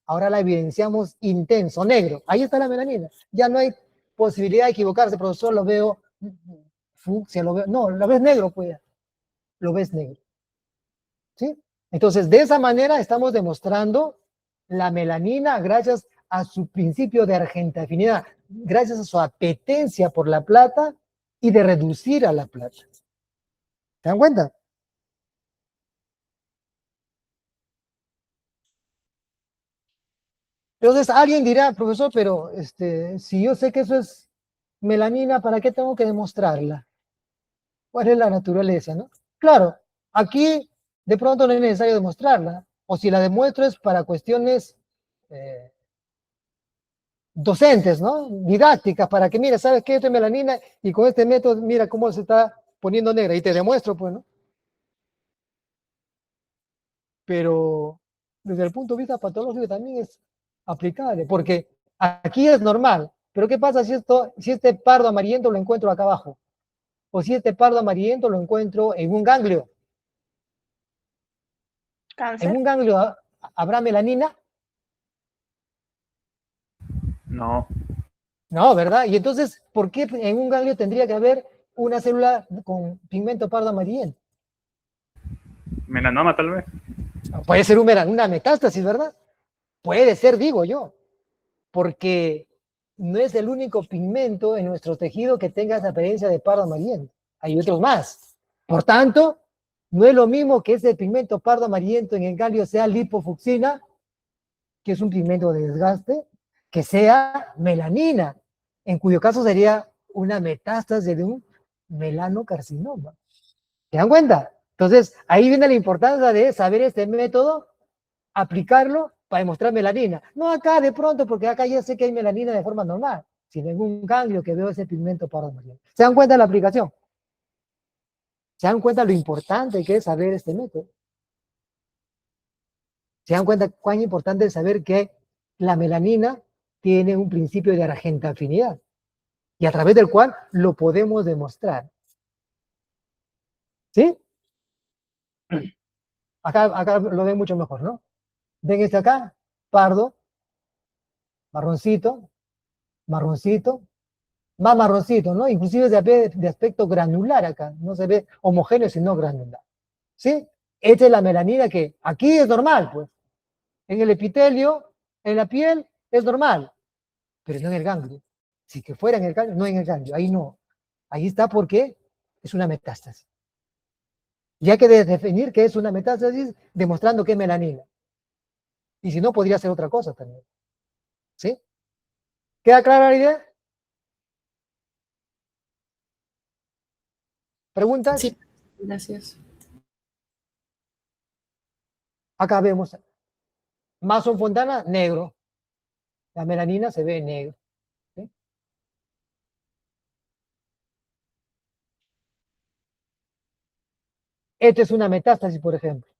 ahora la evidenciamos intenso, negro. Ahí está la melanina. Ya no hay posibilidad de equivocarse, profesor, lo veo fucsia, lo veo. No, lo ves negro, pues. Lo ves negro. ¿Sí? Entonces, de esa manera estamos demostrando la melanina gracias a su principio de argentafinidad, gracias a su apetencia por la plata y de reducir a la plata. ¿Se dan cuenta? Entonces, alguien dirá, profesor, pero si yo sé que eso es melanina, ¿para qué tengo que demostrarla? ¿Cuál es la naturaleza, no? Claro, aquí de pronto no es necesario demostrarla, o si la demuestro es para cuestiones docentes, ¿no? Didácticas, para que, mira, ¿sabes qué? Esto es melanina y con este método, mira cómo se está poniendo negra y te demuestro, pues, ¿no? Pero desde el punto de vista patológico también es aplicable, porque aquí es normal, pero ¿qué pasa si este pardo amarillento lo encuentro acá abajo? O si este pardo amarillento lo encuentro en un ganglio. En Cáncer. un ganglio habrá melanina. No. No, ¿verdad? Y entonces, ¿por qué en un ganglio tendría que haber una célula con pigmento pardo amarillento? Melanoma, tal vez. Puede ser una metástasis, ¿verdad? Puede ser, digo yo, porque no es el único pigmento en nuestro tejido que tenga esa apariencia de pardo amarillento. Hay otros más. Por tanto, no es lo mismo que ese pigmento pardo amarillento en el ganglio sea lipofucsina, que es un pigmento de desgaste, que sea melanina, en cuyo caso sería una metástasis de un melanocarcinoma. ¿Se dan cuenta? Entonces, ahí viene la importancia de saber este método, aplicarlo para demostrar melanina. No acá de pronto, porque acá ya sé que hay melanina de forma normal, sino en un ganglio que veo ese pigmento pardo amarillento. ¿Se dan cuenta de la aplicación? ¿Se dan cuenta lo importante que es saber este método? ¿Se dan cuenta cuán importante es saber que la melanina tiene un principio de argentafinidad y a través del cual lo podemos demostrar? ¿Sí? Acá lo ven mucho mejor, ¿no? ¿Ven este acá? Pardo, marroncito, marroncito, más marroncito, ¿no? Inclusive se ve de aspecto granular acá, no se ve homogéneo, sino granular. ¿Sí? Esta es la melanina que aquí es normal, pues. En el epitelio, en la piel, es normal, pero no en el ganglio. Si que fuera en el ganglio, no en el ganglio, ahí no. Ahí está porque es una metástasis. Y hay que definir qué es una metástasis demostrando que es melanina. Y si no, podría ser otra cosa también. ¿Sí? ¿Queda clara la idea? ¿Preguntas? Sí, gracias. Acá vemos Mason Fontana, negro. La melanina se ve negro. ¿Sí? Esta es una metástasis, por ejemplo.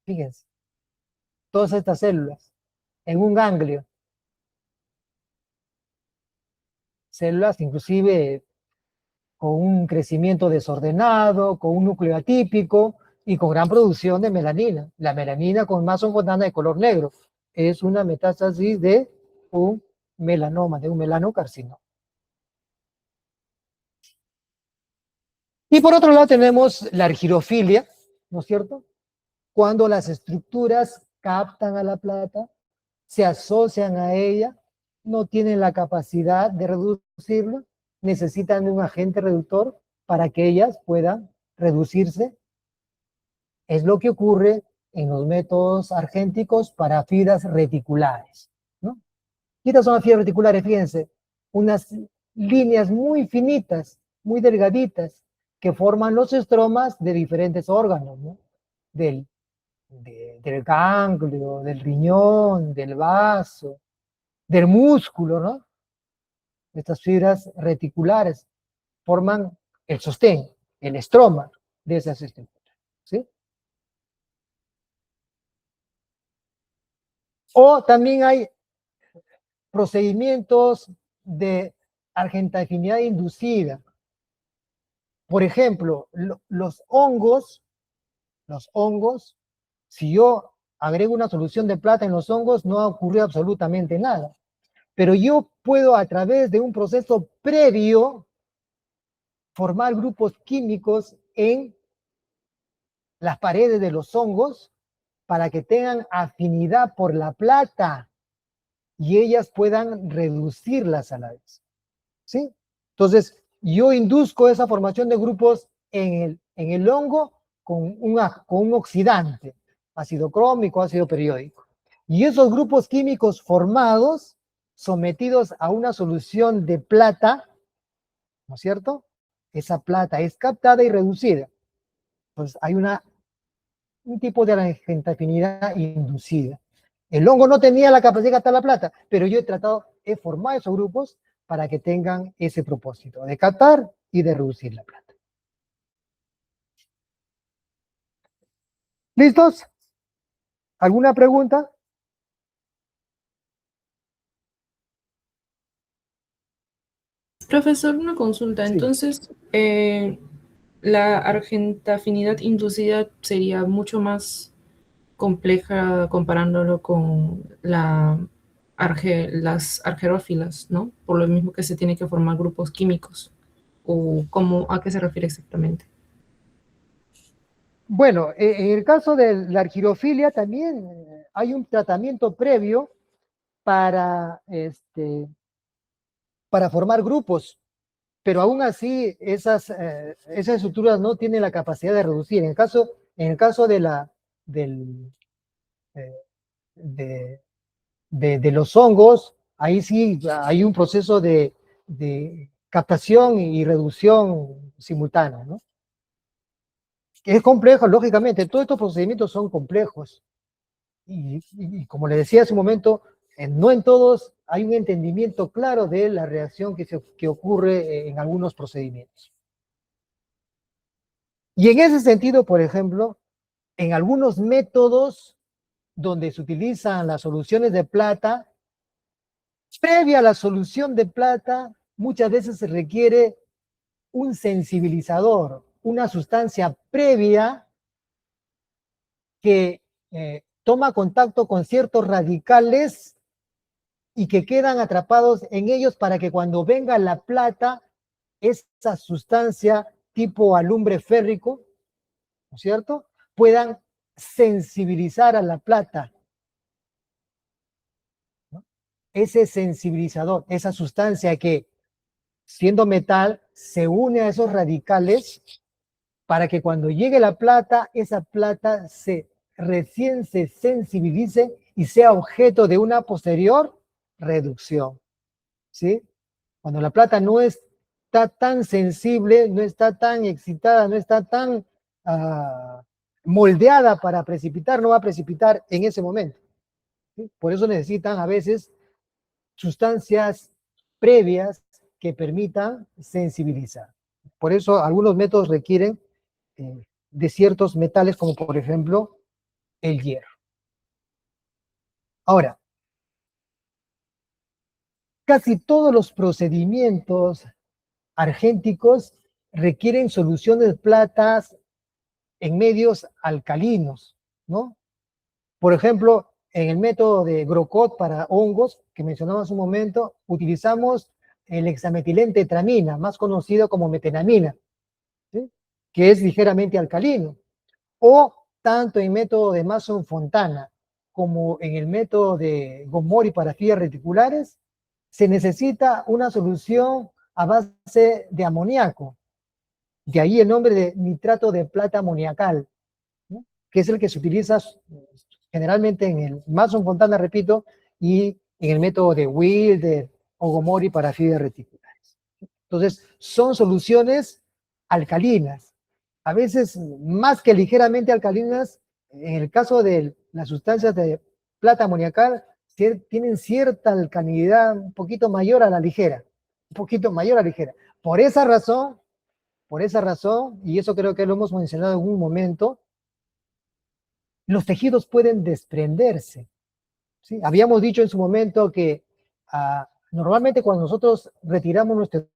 Fíjense. Todas estas células en un ganglio. Células inclusive con un crecimiento desordenado, con un núcleo atípico y con gran producción de melanina. La melanina con Mason Fontana de color negro es una metástasis de un melanoma, de un melanocarcinoma. Y por otro lado tenemos la argirofilia, ¿no es cierto? Cuando las estructuras captan a la plata, se asocian a ella, no tienen la capacidad de reducirla, necesitan de un agente reductor para que ellas puedan reducirse. Es lo que ocurre en los métodos argénticos para fibras reticulares, ¿no? Y estas son las fibras reticulares, fíjense, unas líneas muy finitas, muy delgaditas, que forman los estromas de diferentes órganos, ¿no? Del ganglio, del riñón, del vaso, del músculo, ¿no? Estas fibras reticulares forman el sostén, el estroma de esas estructuras, ¿sí? O también hay procedimientos de argentafinidad inducida. Por ejemplo, los hongos, si yo agrego una solución de plata en los hongos, no ocurre absolutamente nada. Pero yo puedo, a través de un proceso previo, formar grupos químicos en las paredes de los hongos para que tengan afinidad por la plata y ellas puedan reducirlas a la vez. ¿Sí? Entonces, yo induzco esa formación de grupos en el hongo con un oxidante, ácido crómico, ácido periódico. Y esos grupos químicos formados, sometidos a una solución de plata, ¿no es cierto? Esa plata es captada y reducida. Entonces, hay un tipo de argentafinidad inducida. El hongo no tenía la capacidad de captar la plata, pero yo he formado esos grupos para que tengan ese propósito, de captar y de reducir la plata. ¿Listos? ¿Alguna pregunta? Profesor, una consulta. Sí. Entonces, la argentafinidad inducida sería mucho más compleja comparándolo con las argerófilas, ¿no? Por lo mismo que se tiene que formar grupos químicos. ¿O a qué se refiere exactamente? Bueno, en el caso de la argirofilia también hay un tratamiento previo para, para formar grupos, pero aún así esas estructuras no tienen la capacidad de reducir. En el caso de eh, de los hongos, ahí sí hay un proceso de captación y reducción simultánea, ¿no? Es complejo, lógicamente, todos estos procedimientos son complejos. Y como le decía hace un momento, no en todos hay un entendimiento claro de la reacción que ocurre en algunos procedimientos. Y en ese sentido, por ejemplo, en algunos métodos donde se utilizan las soluciones de plata, previa a la solución de plata, muchas veces se requiere un sensibilizador, una sustancia previa que toma contacto con ciertos radicales y que quedan atrapados en ellos para que cuando venga la plata, esa sustancia tipo alumbre férrico, ¿no es cierto?, puedan sensibilizar a la plata, ¿no? Ese sensibilizador, esa sustancia que, siendo metal, se une a esos radicales para que cuando llegue la plata, esa plata recién se sensibilice y sea objeto de una posterior reducción, ¿sí? Cuando la plata no está tan sensible, no está tan excitada, no está tan moldeada para precipitar, no va a precipitar en ese momento. ¿Sí? Por eso necesitan a veces sustancias previas que permitan sensibilizar. Por eso algunos métodos requieren de ciertos metales, como por ejemplo el hierro. Ahora, casi todos los procedimientos argénticos requieren soluciones platas en medios alcalinos, ¿no? Por ejemplo, en el método de Grocott para hongos, que mencionamos hace un momento, utilizamos el hexametilentretramina, más conocido como metenamina, ¿sí? Que es ligeramente alcalino. O tanto en método de Mason-Fontana como en el método de Gomori para fibras reticulares, se necesita una solución a base de amoníaco. De ahí el nombre de nitrato de plata amoniacal, ¿no? Que es el que se utiliza generalmente en el Mason-Fontana, repito, y en el método de Wilder o Gomori para fibras reticulares. Entonces, son soluciones alcalinas, a veces más que ligeramente alcalinas. En el caso de las sustancias de plata amoniacal, tienen cierta alcalinidad un poquito mayor a la ligera, un poquito mayor a la ligera. Por esa razón, y eso creo que lo hemos mencionado en un momento, los tejidos pueden desprenderse, ¿sí? Habíamos dicho en su momento que normalmente cuando nosotros retiramos nuestro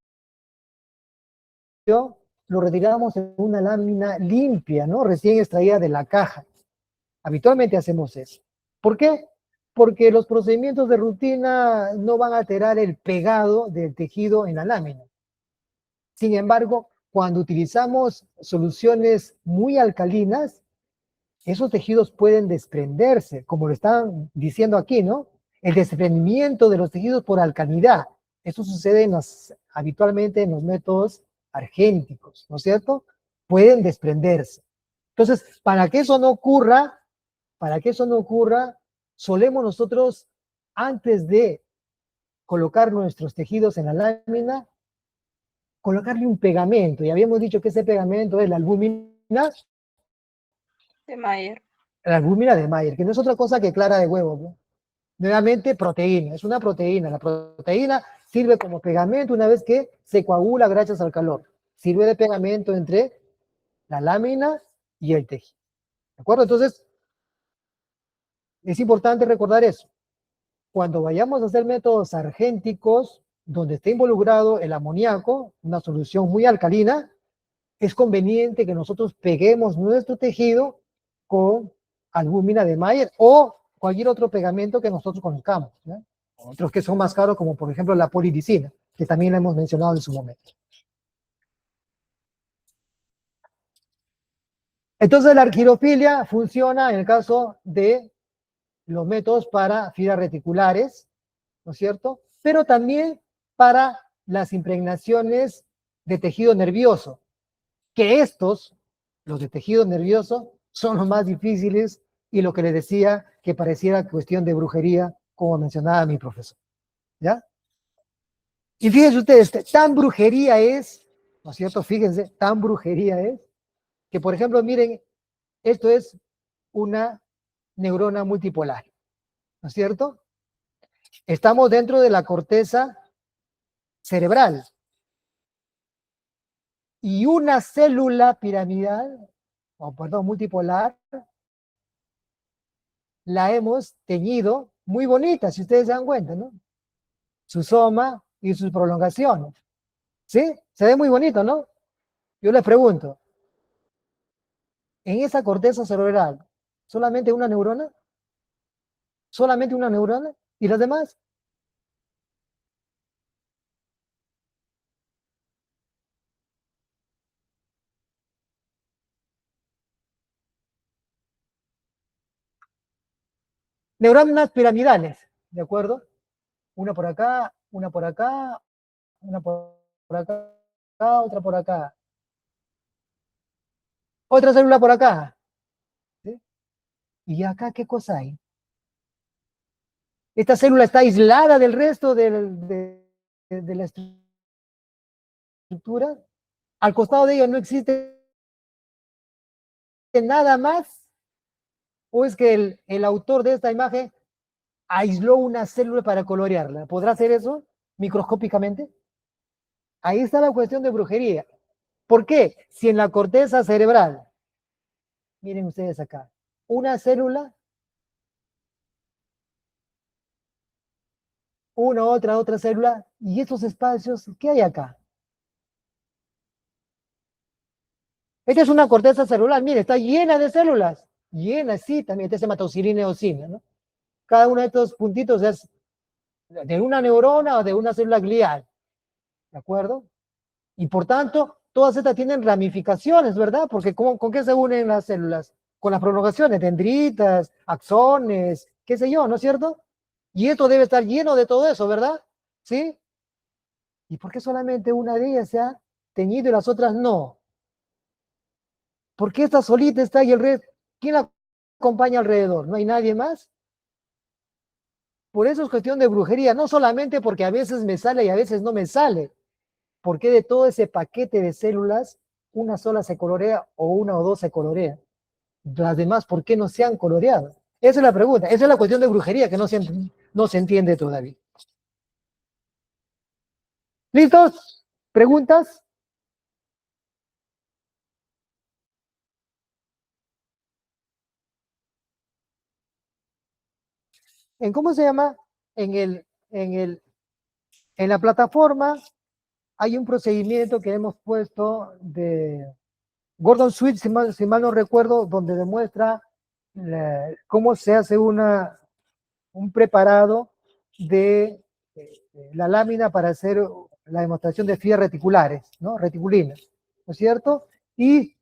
tejido, lo retiramos en una lámina limpia, ¿no? Recién extraída de la caja. Habitualmente hacemos eso. ¿Por qué? Porque los procedimientos de rutina no van a alterar el pegado del tejido en la lámina. Sin embargo, cuando utilizamos soluciones muy alcalinas, esos tejidos pueden desprenderse, como lo están diciendo aquí, ¿no? El desprendimiento de los tejidos por alcalinidad. Eso sucede habitualmente en los métodos argénticos, ¿no es cierto? Pueden desprenderse. Entonces, para que eso no ocurra, solemos nosotros, antes de colocar nuestros tejidos en la lámina, colocarle un pegamento. Y habíamos dicho que ese pegamento es la albúmina De Mayer. de Mayer, que no es otra cosa que clara de huevo, ¿no? Nuevamente, proteína, es una proteína. La proteína sirve como pegamento una vez que se coagula gracias al calor. Sirve de pegamento entre la lámina y el tejido. ¿De acuerdo? Entonces, es importante recordar eso. Cuando vayamos a hacer métodos argénticos, donde esté involucrado el amoníaco, una solución muy alcalina, es conveniente que nosotros peguemos nuestro tejido con albúmina de Mayer o cualquier otro pegamento que nosotros conozcamos, ¿no? Otros que son más caros, como por ejemplo la poliricina, que también la hemos mencionado en su momento. Entonces la argirofilia funciona en el caso de los métodos para fibras reticulares, ¿no es cierto? Pero también para las impregnaciones de tejido nervioso, que estos, los de tejido nervioso, son los más difíciles y lo que les decía que pareciera cuestión de brujería, como mencionaba mi profesor, ¿ya? Y fíjense ustedes, tan brujería es, ¿no es cierto? Fíjense, tan brujería es, que por ejemplo, miren, esto es una neurona multipolar, ¿no es cierto? Estamos dentro de la corteza cerebral. Y una célula piramidal, o perdón, multipolar, la hemos teñido muy bonita, si ustedes se dan cuenta, ¿no? Su soma y sus prolongaciones. ¿Sí? Se ve muy bonito, ¿no? Yo les pregunto, en esa corteza cerebral, ¿solamente una neurona? ¿Solamente una neurona? ¿Y las demás? Neuronas piramidales, ¿de acuerdo? Una por acá, una por acá, una por acá, otra por acá. Otra célula por acá. ¿Sí? ¿Y acá qué cosa hay? Esta célula está aislada del resto de la estructura. Al costado de ella no existe nada más? ¿O es que el autor de esta imagen aisló una célula para colorearla? ¿Podrá hacer eso microscópicamente? Ahí está la cuestión de brujería. ¿Por qué? Si en la corteza cerebral, miren ustedes acá, una célula, una otra célula, y estos espacios, ¿qué hay acá? Esta es una corteza celular, mire, está llena de células, llena, sí, también está hematocilina y eosina, ¿no? Cada uno de estos puntitos es de una neurona o de una célula glial, ¿de acuerdo? Y por tanto, todas estas tienen ramificaciones, ¿verdad? Porque ¿con qué se unen las células? Con las prolongaciones, dendritas, axones, qué sé yo, ¿no es cierto? Y esto debe estar lleno de todo eso, ¿verdad? ¿Sí? ¿Y por qué solamente una de ellas se ha teñido y las otras no? ¿Por qué esta solita está y el resto? ¿Quién la acompaña alrededor? ¿No hay nadie más? Por eso es cuestión de brujería, no solamente porque a veces me sale y a veces no me sale. ¿Por qué de todo ese paquete de células, una sola se colorea o una o dos se colorean? Las demás, ¿por qué no se han coloreado? Esa es la pregunta, esa es la cuestión de brujería que no se entiende todavía. ¿Listos? ¿Preguntas? ¿En cómo se llama? En la plataforma hay un procedimiento que hemos puesto de Gordon Sweet, si mal no recuerdo, donde demuestra cómo se hace un preparado de la lámina para hacer la demostración de fibras reticulares, ¿no? Reticulinas, ¿no es cierto? Y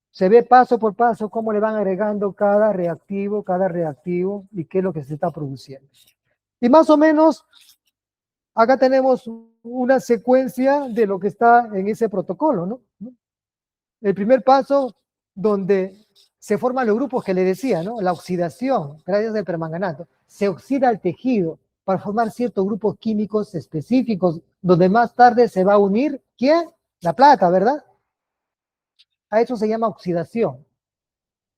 se ve paso por paso cómo le van agregando cada reactivo y qué es lo que se está produciendo. Y más o menos, acá tenemos una secuencia de lo que está en ese protocolo, ¿no? El primer paso, donde se forman los grupos que le decía, ¿no? La oxidación, gracias al permanganato. Se oxida el tejido para formar ciertos grupos químicos específicos, donde más tarde se va a unir, ¿quién? La plata, ¿verdad? A eso se llama oxidación.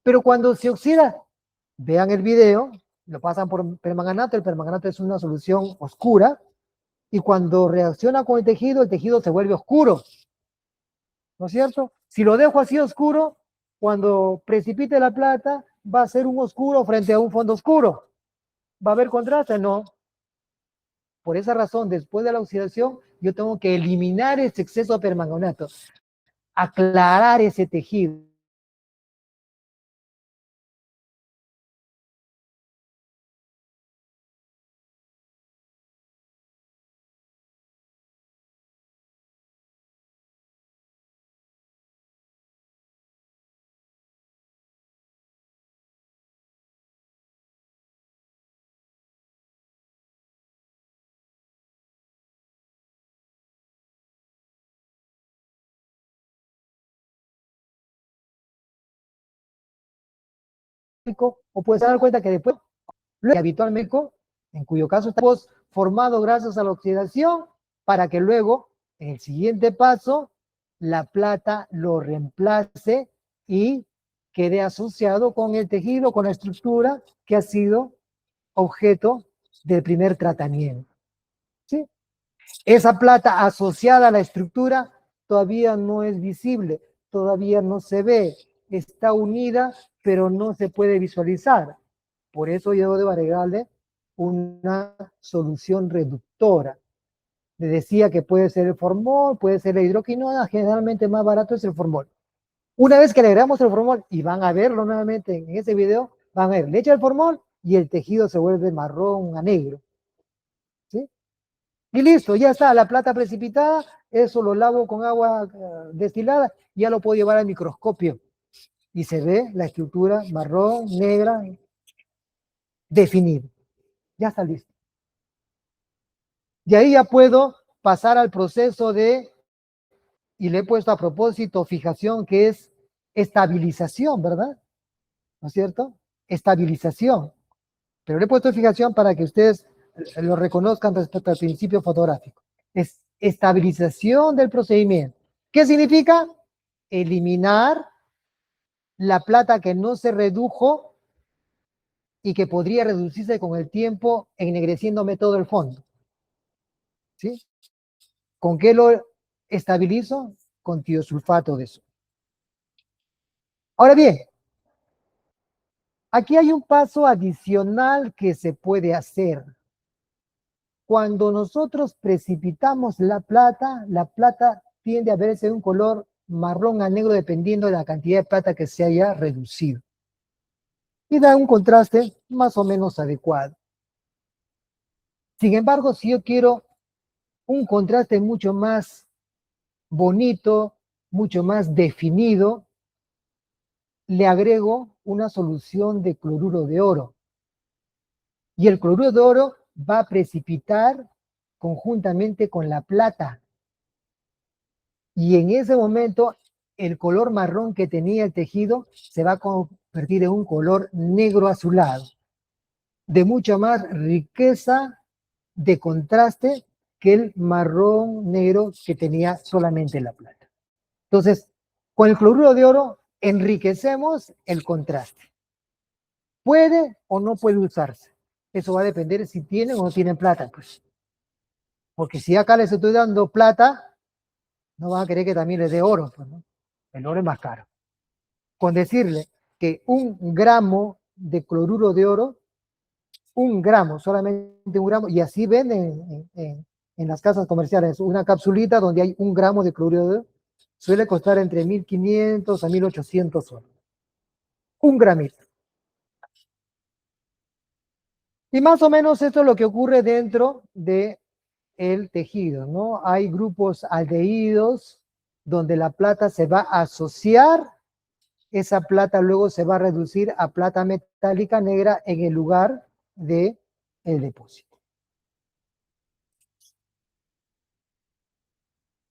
Pero cuando se oxida, vean el video, lo pasan por permanganato, el permanganato es una solución oscura, y cuando reacciona con el tejido se vuelve oscuro, ¿no es cierto? Si lo dejo así oscuro, cuando precipite la plata, va a ser un oscuro frente a un fondo oscuro. ¿Va a haber contraste? No. Por esa razón, después de la oxidación, yo tengo que eliminar ese exceso de permanganato, aclarar ese tejido. O puedes dar cuenta que después, habitualmente, en cuyo caso estamos formados gracias a la oxidación, para que luego, en el siguiente paso, la plata lo reemplace y quede asociado con el tejido, con la estructura que ha sido objeto del primer tratamiento. ¿Sí? Esa plata asociada a la estructura todavía no es visible, todavía no se ve, está unida, pero no se puede visualizar. Por eso yo debo agregarle una solución reductora. Le decía que puede ser el formol, puede ser la hidroquinona, generalmente más barato es el formol. Una vez que le agregamos el formol, y van a verlo nuevamente en ese video, van a ver, le echa el formol y el tejido se vuelve marrón a negro. ¿Sí? Y listo, ya está, la plata precipitada, eso lo lavo con agua destilada, ya lo puedo llevar al microscopio. Y se ve la estructura marrón, negra, definida. Ya está listo. Y ahí ya puedo pasar al proceso de, y le he puesto a propósito fijación, que es estabilización, ¿verdad? ¿No es cierto? Estabilización. Pero le he puesto fijación para que ustedes lo reconozcan respecto al principio fotográfico. Es estabilización del procedimiento. ¿Qué significa? Eliminar la plata que no se redujo y que podría reducirse con el tiempo ennegreciéndome todo el fondo. ¿Sí? ¿Con qué lo estabilizo? Con tiosulfato de sodio. Ahora bien, aquí hay un paso adicional que se puede hacer. Cuando nosotros precipitamos la plata tiende a verse de un color marrón a negro dependiendo de la cantidad de plata que se haya reducido. Y da un contraste más o menos adecuado. Sin embargo, si yo quiero un contraste mucho más bonito, mucho más definido, le agrego una solución de cloruro de oro. Y el cloruro de oro va a precipitar conjuntamente con la plata. Y en ese momento, el color marrón que tenía el tejido se va a convertir en un color negro azulado, de mucha más riqueza de contraste que el marrón negro que tenía solamente la plata. Entonces, con el cloruro de oro enriquecemos el contraste. ¿Puede o no puede usarse? Eso va a depender si tienen o no tienen plata, pues. Porque si acá les estoy dando plata, no van a querer que también les dé oro, pues, ¿no? El oro es más caro. Con decirle que 1 gramo de cloruro de oro, 1 gramo, solamente 1 gramo, y así venden en las casas comerciales una capsulita donde hay 1 gramo de cloruro de oro, suele costar entre 1.500 a 1.800 soles. 1 gramito. Y más o menos esto es lo que ocurre dentro de el tejido, ¿no? Hay grupos aldehídos donde la plata se va a asociar, esa plata luego se va a reducir a plata metálica negra en el lugar de el depósito.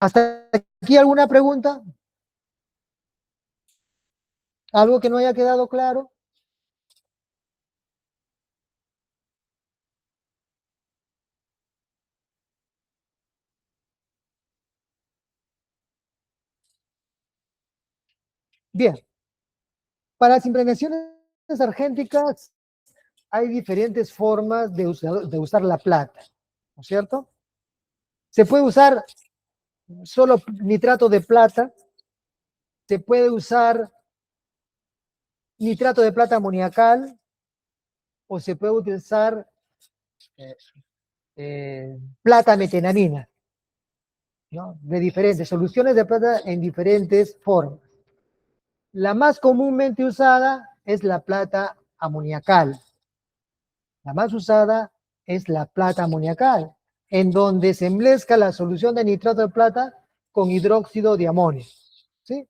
¿Hasta aquí alguna pregunta? ¿Algo que no haya quedado claro? Bien. Para las impregnaciones argénticas hay diferentes formas de usar la plata, ¿no es cierto? Se puede usar solo nitrato de plata, se puede usar nitrato de plata amoniacal, o se puede utilizar plata metenamina, ¿no? De diferentes soluciones de plata en diferentes formas. La más comúnmente usada es la plata amoniacal. La más usada es la plata amoniacal, en donde se mezcla la solución de nitrato de plata con hidróxido de amonio. ¿Sí?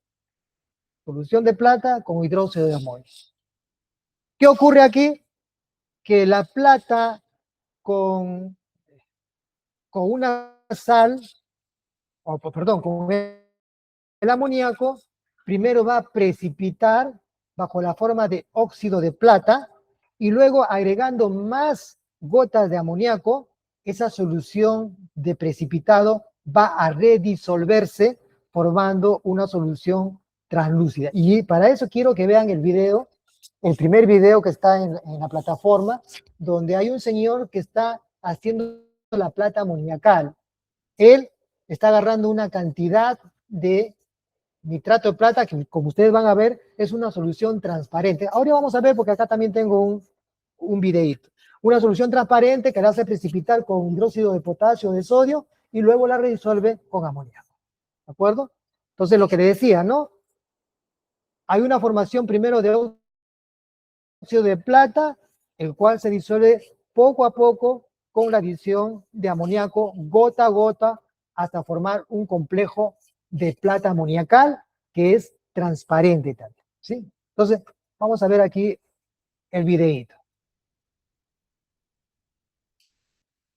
Solución de plata con hidróxido de amonio. ¿Qué ocurre aquí? Que la plata con una sal, perdón, con el amoníaco, primero va a precipitar bajo la forma de óxido de plata y luego agregando más gotas de amoníaco, esa solución de precipitado va a redisolverse formando una solución translúcida. Y para eso quiero que vean el video, el primer video que está en la plataforma, donde hay un señor que está haciendo la plata amoniacal. Él está agarrando una cantidad de nitrato de plata que, como ustedes van a ver, es una solución transparente. Ahora vamos a ver, porque acá también tengo un videíto. Una solución transparente que la hace precipitar con hidróxido de potasio o de sodio y luego la redisuelve con amoníaco. ¿De acuerdo? Entonces, lo que le decía, ¿no? Hay una formación primero de óxido de plata, el cual se disuelve poco a poco con la adición de amoníaco, gota a gota, hasta formar un complejo de plata amoniacal que es transparente también, ¿sí? Entonces, vamos a ver aquí el videíto.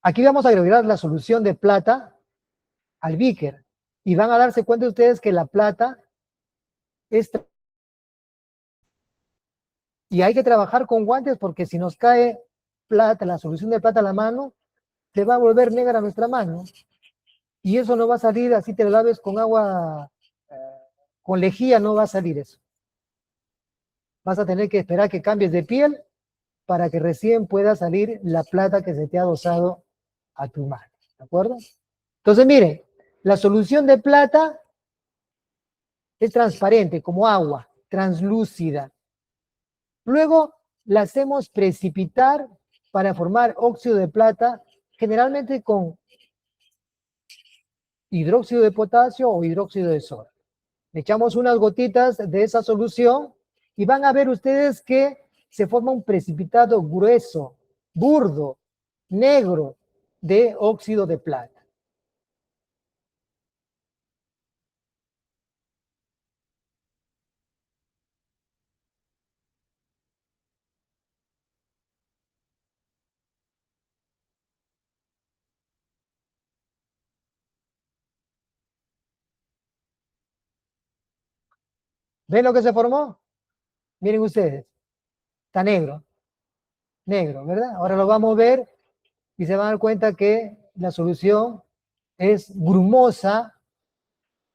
Aquí vamos a agregar la solución de plata al beaker y van a darse cuenta ustedes que la plata es... Y hay que trabajar con guantes porque si nos cae plata, la solución de plata a la mano, se va a volver negra nuestra mano. Y eso no va a salir, así te lo laves con agua, con lejía, no va a salir eso. Vas a tener que esperar que cambies de piel para que recién pueda salir la plata que se te ha dosado a tu mano. ¿De acuerdo? Entonces, miren, la solución de plata es transparente, como agua, translúcida. Luego la hacemos precipitar para formar óxido de plata, generalmente con hidróxido de potasio o hidróxido de sodio. Le echamos unas gotitas de esa solución y van a ver ustedes que se forma un precipitado grueso, burdo, negro de óxido de plata. ¿Ven lo que se formó? Miren ustedes, está negro, negro, ¿verdad? Ahora lo vamos a ver y se van a dar cuenta que la solución es grumosa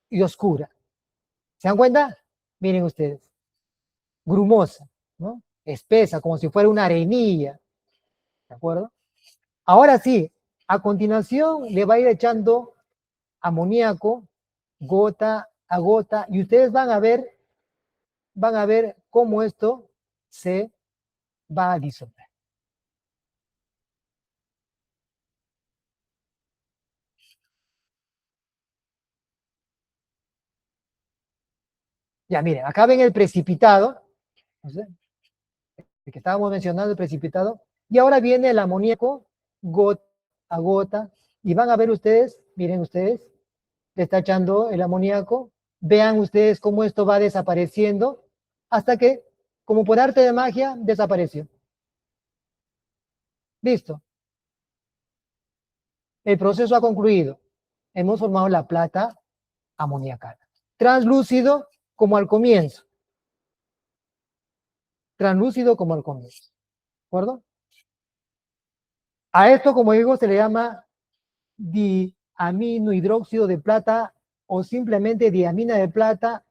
y oscura. ¿Se dan cuenta? Miren ustedes, grumosa, ¿no? Espesa, como si fuera una arenilla, ¿de acuerdo? Ahora sí, a continuación le va a ir echando amoníaco, gota a gota, y ustedes van a ver cómo esto se va a disolver. Ya, miren, acá ven el precipitado, ¿no sé? El que estábamos mencionando, el precipitado, y ahora viene el amoníaco, gota a gota, y van a ver ustedes, miren ustedes, le está echando el amoníaco, vean ustedes cómo esto va desapareciendo, hasta que, como por arte de magia, desapareció. Listo. El proceso ha concluido. Hemos formado la plata amoníaca. Translúcido como al comienzo. Translúcido como al comienzo. ¿De acuerdo? A esto, como digo, se le llama diaminohidróxido de plata o simplemente diamina de plata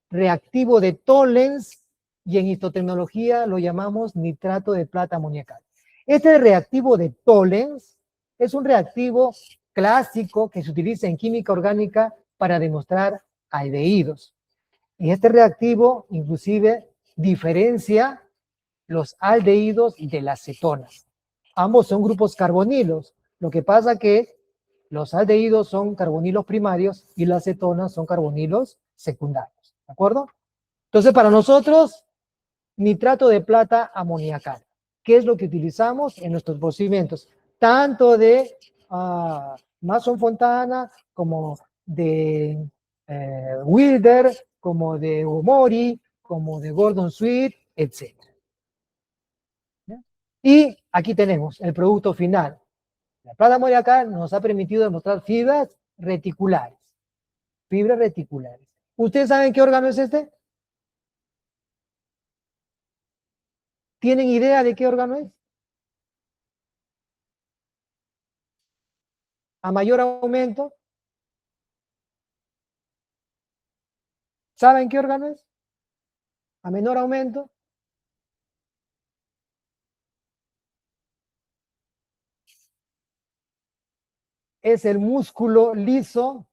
reactivo de Tollens, y en histotecnología lo llamamos nitrato de plata amoníaca. Este reactivo de Tollens es un reactivo clásico que se utiliza en química orgánica para demostrar aldehídos. Y este reactivo inclusive diferencia los aldehídos de las cetonas. Ambos son grupos carbonilos. Lo que pasa que los aldehídos son carbonilos primarios y las cetonas son carbonilos secundarios. ¿De acuerdo? Entonces, para nosotros, nitrato de plata amoniacal, ¿qué es lo que utilizamos en nuestros procedimientos? Tanto de Mason Fontana, como de Wilder, como de Omori, como de Gordon Sweet, etc. Y aquí tenemos el producto final. La plata amoniacal nos ha permitido demostrar fibras reticulares. Fibras reticulares. ¿Ustedes saben qué órgano es este? ¿Tienen idea de qué órgano es? A mayor aumento. ¿Saben qué órgano es? A menor aumento. Es el músculo liso.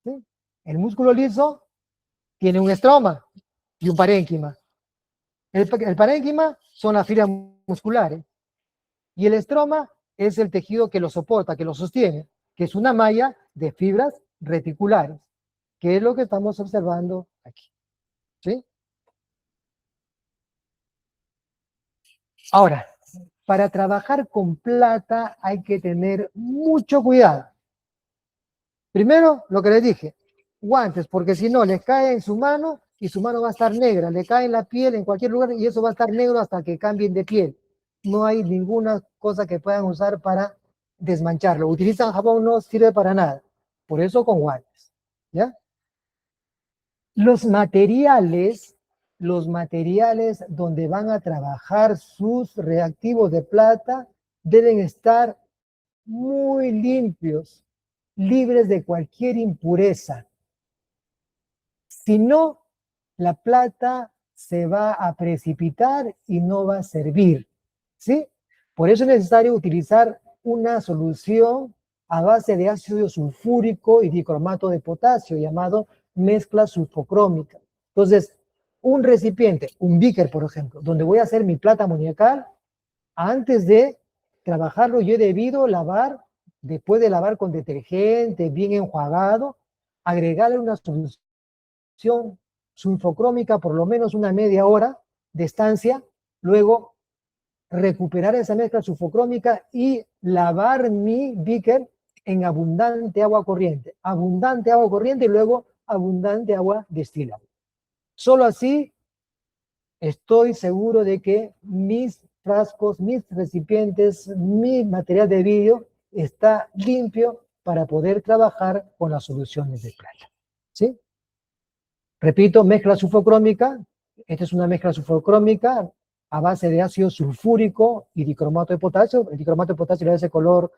¿Sí? El músculo liso tiene un estroma y un parénquima. El parénquima son las fibras musculares y el estroma es el tejido que lo soporta, que lo sostiene, que es una malla de fibras reticulares, que es lo que estamos observando aquí. ¿Sí? Ahora, para trabajar con plata hay que tener mucho cuidado. Primero, lo que les dije, guantes, porque si no, les cae en su mano y su mano va a estar negra, le cae en la piel en cualquier lugar y eso va a estar negro hasta que cambien de piel. No hay ninguna cosa que puedan usar para desmancharlo. Utilizan jabón, no sirve para nada. Por eso con guantes. ¿Ya? Los materiales donde van a trabajar sus reactivos de plata deben estar muy limpios, libres de cualquier impureza. Si no, la plata se va a precipitar y no va a servir, ¿sí? Por eso es necesario utilizar una solución a base de ácido sulfúrico y dicromato de potasio, llamado mezcla sulfocrómica. Entonces, un recipiente, un beaker, por ejemplo, donde voy a hacer mi plata amoníacal, antes de trabajarlo yo he debido lavar, después de lavar con detergente, bien enjuagado, agregarle una solución sulfocrómica por lo menos una media hora de estancia, luego recuperar esa mezcla sulfocrómica y lavar mi beaker en abundante agua corriente y luego abundante agua destilada. Solo así estoy seguro de que mis frascos, mis recipientes, mi material de vidrio está limpio para poder trabajar con las soluciones de plata. ¿Sí? Repito, mezcla sulfocrómica. Esta es una mezcla sulfocrómica a base de ácido sulfúrico y dicromato de potasio. El dicromato de potasio le da ese color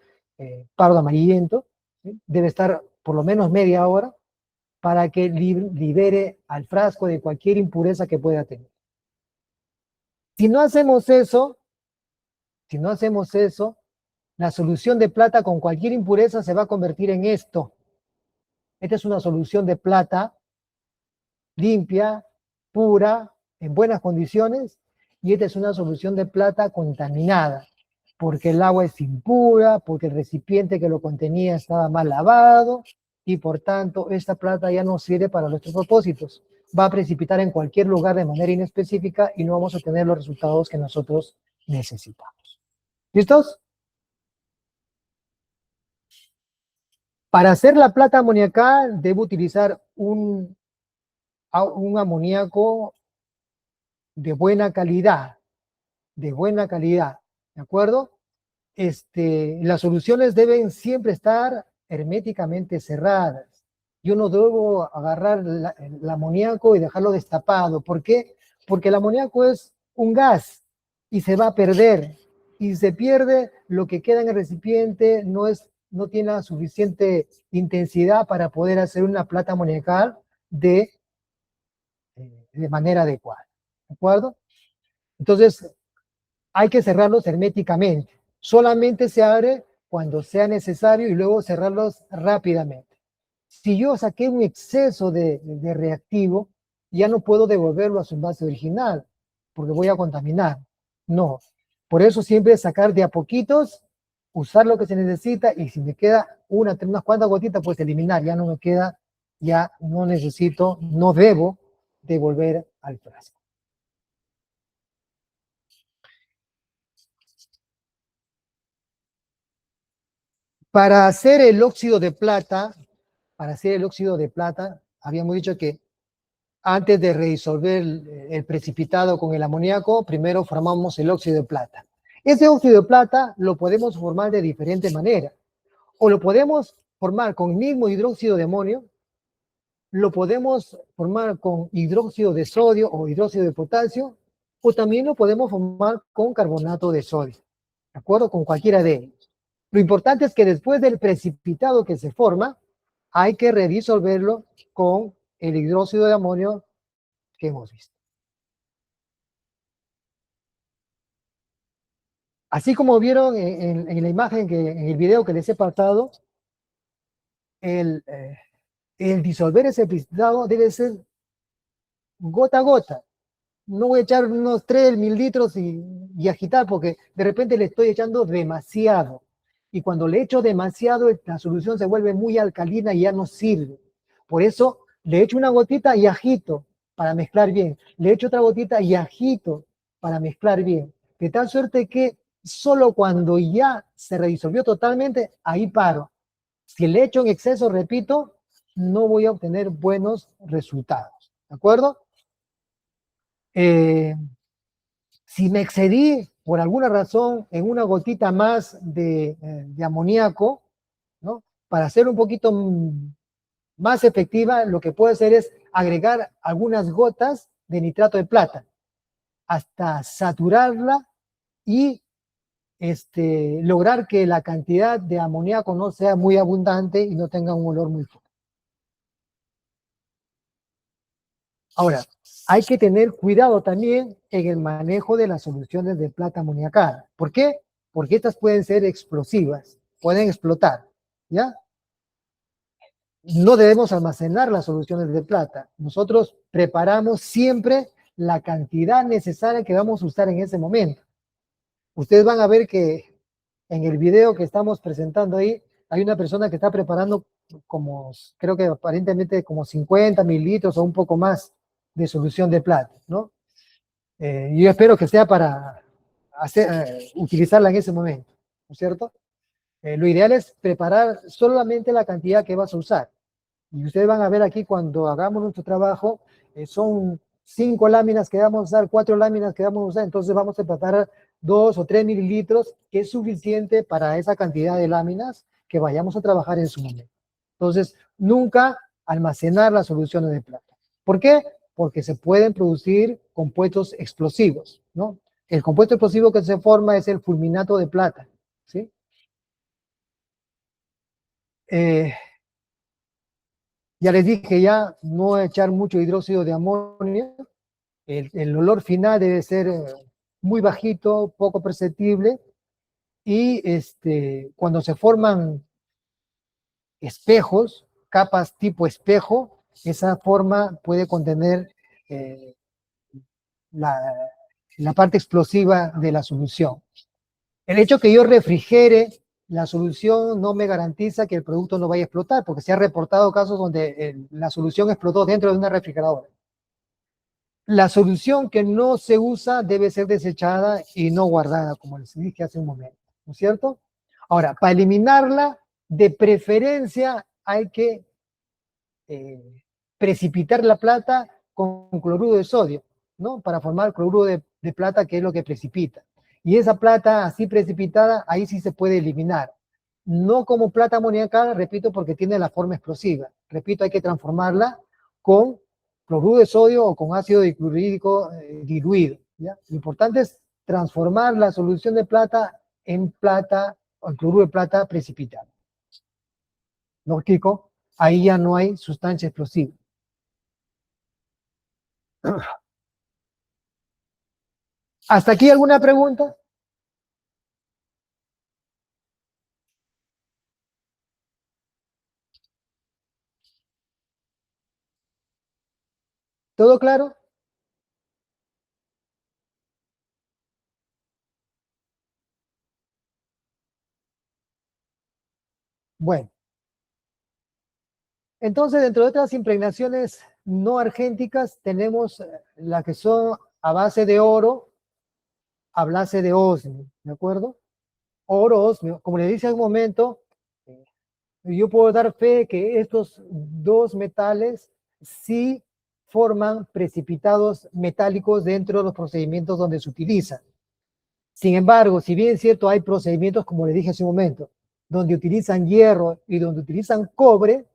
pardo amarillento. ¿Sí? Debe estar por lo menos media hora para que libere al frasco de cualquier impureza que pueda tener. Si no hacemos eso, la solución de plata con cualquier impureza se va a convertir en esto. Esta es una solución de plata limpia, pura, en buenas condiciones, y esta es una solución de plata contaminada, porque el agua es impura, porque el recipiente que lo contenía estaba mal lavado, y por tanto esta plata ya no sirve para nuestros propósitos. Va a precipitar en cualquier lugar de manera inespecífica y no vamos a tener los resultados que nosotros necesitamos. ¿Listos? Para hacer la plata amoníacal debo utilizar un amoníaco de buena calidad, ¿de acuerdo? Las soluciones deben siempre estar herméticamente cerradas. Yo no debo agarrar el amoníaco y dejarlo destapado. ¿Por qué? Porque el amoníaco es un gas y se va a perder. Y se pierde, lo que queda en el recipiente no tiene la suficiente intensidad para poder hacer una plata amoníacal de manera adecuada. ¿De acuerdo? Entonces, hay que cerrarlos herméticamente. Solamente se abre cuando sea necesario y luego cerrarlos rápidamente. Si yo saqué un exceso de reactivo, ya no puedo devolverlo a su envase original, porque voy a contaminar. No. Por eso siempre sacar de a poquitos, usar lo que se necesita, y si me queda unas cuantas gotitas, pues eliminar. Ya no me queda, ya no necesito, no debo devolver al frasco. Para hacer el óxido de plata, habíamos dicho que antes de redisolver el precipitado con el amoníaco, primero formamos el óxido de plata. Ese óxido de plata lo podemos formar de diferentes maneras. O lo podemos formar con mismo hidróxido de amonio, lo podemos formar con hidróxido de sodio o hidróxido de potasio, o también lo podemos formar con carbonato de sodio, ¿de acuerdo? Con cualquiera de ellos. Lo importante es que después del precipitado que se forma, hay que redisolverlo con el hidróxido de amonio que hemos visto. Así como vieron en la imagen, en el video que les he pasado, el disolver ese precipitado debe ser gota a gota. No voy a echar unos 3 mililitros y agitar, porque de repente le estoy echando demasiado. Y cuando le echo demasiado, la solución se vuelve muy alcalina y ya no sirve. Por eso le echo una gotita y agito para mezclar bien. Le echo otra gotita y agito para mezclar bien. De tal suerte que solo cuando ya se redisolvió totalmente, ahí paro. Si le echo en exceso, repito, no voy a obtener buenos resultados. ¿De acuerdo? Si me excedí por alguna razón en una gotita más de amoníaco, ¿no? Para hacer un poquito más efectiva, lo que puedo hacer es agregar algunas gotas de nitrato de plata hasta saturarla y lograr que la cantidad de amoníaco no sea muy abundante y no tenga un olor muy fuerte. Ahora, hay que tener cuidado también en el manejo de las soluciones de plata amoniacada. ¿Por qué? Porque estas pueden ser explosivas, pueden explotar, ¿ya? No debemos almacenar las soluciones de plata. Nosotros preparamos siempre la cantidad necesaria que vamos a usar en ese momento. Ustedes van a ver que en el video que estamos presentando ahí, hay una persona que está preparando como, creo que aparentemente como 50 mililitros o un poco más de solución de plata, ¿no? Yo espero que sea para utilizarla en ese momento, ¿no es cierto? Lo ideal es preparar solamente la cantidad que vas a usar. Y ustedes van a ver aquí cuando hagamos nuestro trabajo, son 5 láminas que vamos a usar, 4 láminas que vamos a usar, entonces vamos a preparar 2 o 3 mililitros, que es suficiente para esa cantidad de láminas que vayamos a trabajar en su momento. Entonces, nunca almacenar las soluciones de plata. ¿Por qué? Porque se pueden producir compuestos explosivos, ¿no? El compuesto explosivo que se forma es el fulminato de plata, ¿sí? Ya les dije ya, no echar mucho hidróxido de amonio. El olor final debe ser muy bajito, poco perceptible. Y cuando se forman espejos, capas tipo espejo, esa forma puede contener la parte explosiva de la solución. El hecho que yo refrigere la solución no me garantiza que el producto no vaya a explotar, porque se han reportado casos donde la solución explotó dentro de una refrigeradora. La solución que no se usa debe ser desechada y no guardada, como les dije hace un momento, ¿no es cierto? Ahora, para eliminarla, de preferencia hay que precipitar la plata con cloruro de sodio, ¿no? Para formar cloruro de plata, que es lo que precipita. Y esa plata así precipitada, ahí sí se puede eliminar. No como plata amoníaca, repito, porque tiene la forma explosiva. Repito, hay que transformarla con cloruro de sodio o con ácido diclorhídrico diluido, ¿ya? Lo importante es transformar la solución de plata en plata, o en cloruro de plata precipitado. Lógico, ahí ya no hay sustancia explosiva. ¿Hasta aquí alguna pregunta? ¿Todo claro? Bueno. Entonces, dentro de otras impregnaciones no argénticas, tenemos las que son a base de oro, a base de osmio, ¿de acuerdo? Oro, osmio, como le dije hace un momento, yo puedo dar fe que estos dos metales sí forman precipitados metálicos dentro de los procedimientos donde se utilizan. Sin embargo, si bien es cierto, hay procedimientos, como le dije hace un momento, donde utilizan hierro y donde utilizan cobre,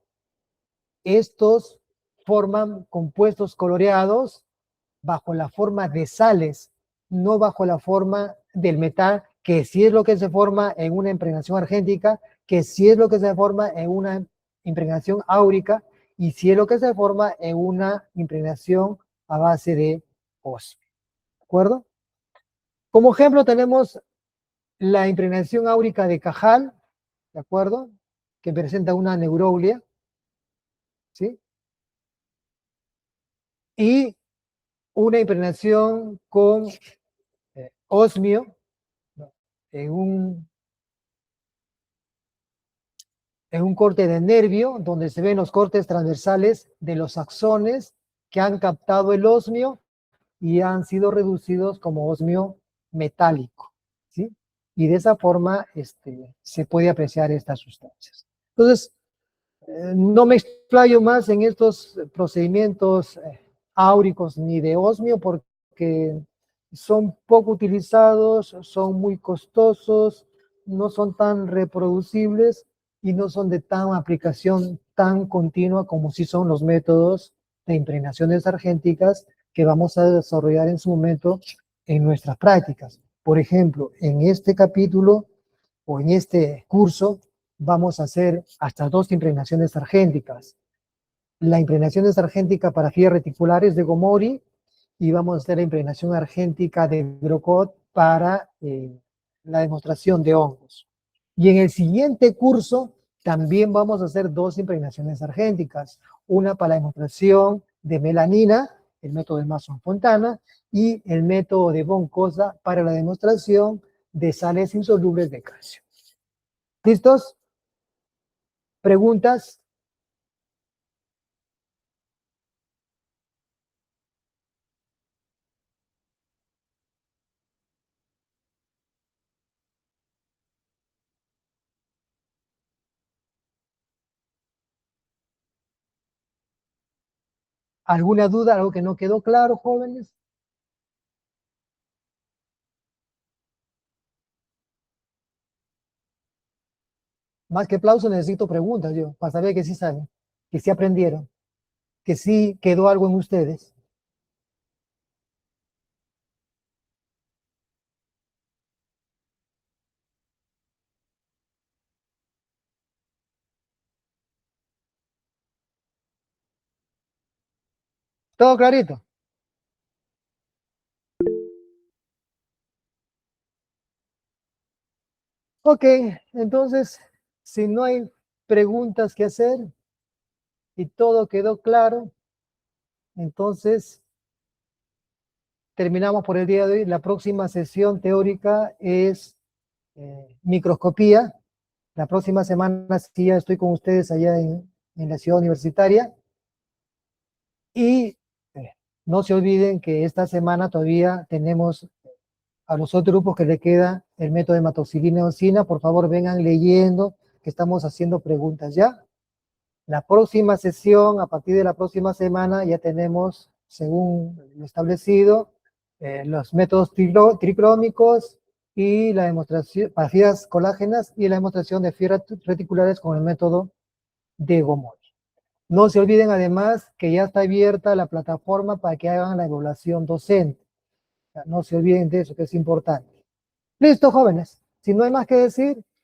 estos forman compuestos coloreados bajo la forma de sales, no bajo la forma del metal, que sí es lo que se forma en una impregnación argéntica, que sí es lo que se forma en una impregnación áurica, y sí es lo que se forma en una impregnación a base de osmio. ¿De acuerdo? Como ejemplo tenemos la impregnación áurica de Cajal, ¿de acuerdo? Que presenta una neuroulia, ¿sí? Y una impregnación con osmio, ¿no? en un corte de nervio, donde se ven los cortes transversales de los axones que han captado el osmio y han sido reducidos como osmio metálico, ¿sí? Y de esa forma se puede apreciar estas sustancias. Entonces, no me explayo más en estos procedimientos áuricos ni de osmio porque son poco utilizados, son muy costosos, no son tan reproducibles y no son de tan aplicación tan continua como sí son los métodos de impregnaciones argénticas que vamos a desarrollar en su momento en nuestras prácticas. Por ejemplo, en este capítulo o en este curso vamos a hacer hasta 2 impregnaciones argénticas. la impregnación sargéntica para fibras reticulares de Gomori y vamos a hacer la impregnación argéntica de Grocott para la demostración de hongos. Y en el siguiente curso también vamos a hacer dos impregnaciones argénticas, una para la demostración de melanina, el método de Mason-Fontana, y el método de von Cosa para la demostración de sales insolubles de calcio. ¿Listos? ¿Preguntas? ¿Alguna duda, algo que no quedó claro, jóvenes? Más que aplausos necesito preguntas yo, para saber que sí saben, que sí aprendieron, que sí quedó algo en ustedes. ¿Todo clarito? Ok, entonces, si no hay preguntas que hacer y todo quedó claro, entonces terminamos por el día de hoy. La próxima sesión teórica es microscopía. La próxima semana sí ya estoy con ustedes allá en la ciudad universitaria. Y no se olviden que esta semana todavía tenemos a los otros grupos que le queda el método de hematoxilina eosina. Por favor, vengan leyendo que estamos haciendo preguntas ya. La próxima sesión, a partir de la próxima semana, ya tenemos, según lo establecido, los métodos tricrómicos y la demostración, para fibras colágenas y la demostración de fibras reticulares con el método de Gomori. No se olviden además que ya está abierta la plataforma para que hagan la evaluación docente. O sea, no se olviden de eso, que es importante. Listo, jóvenes. Si no hay más que decir,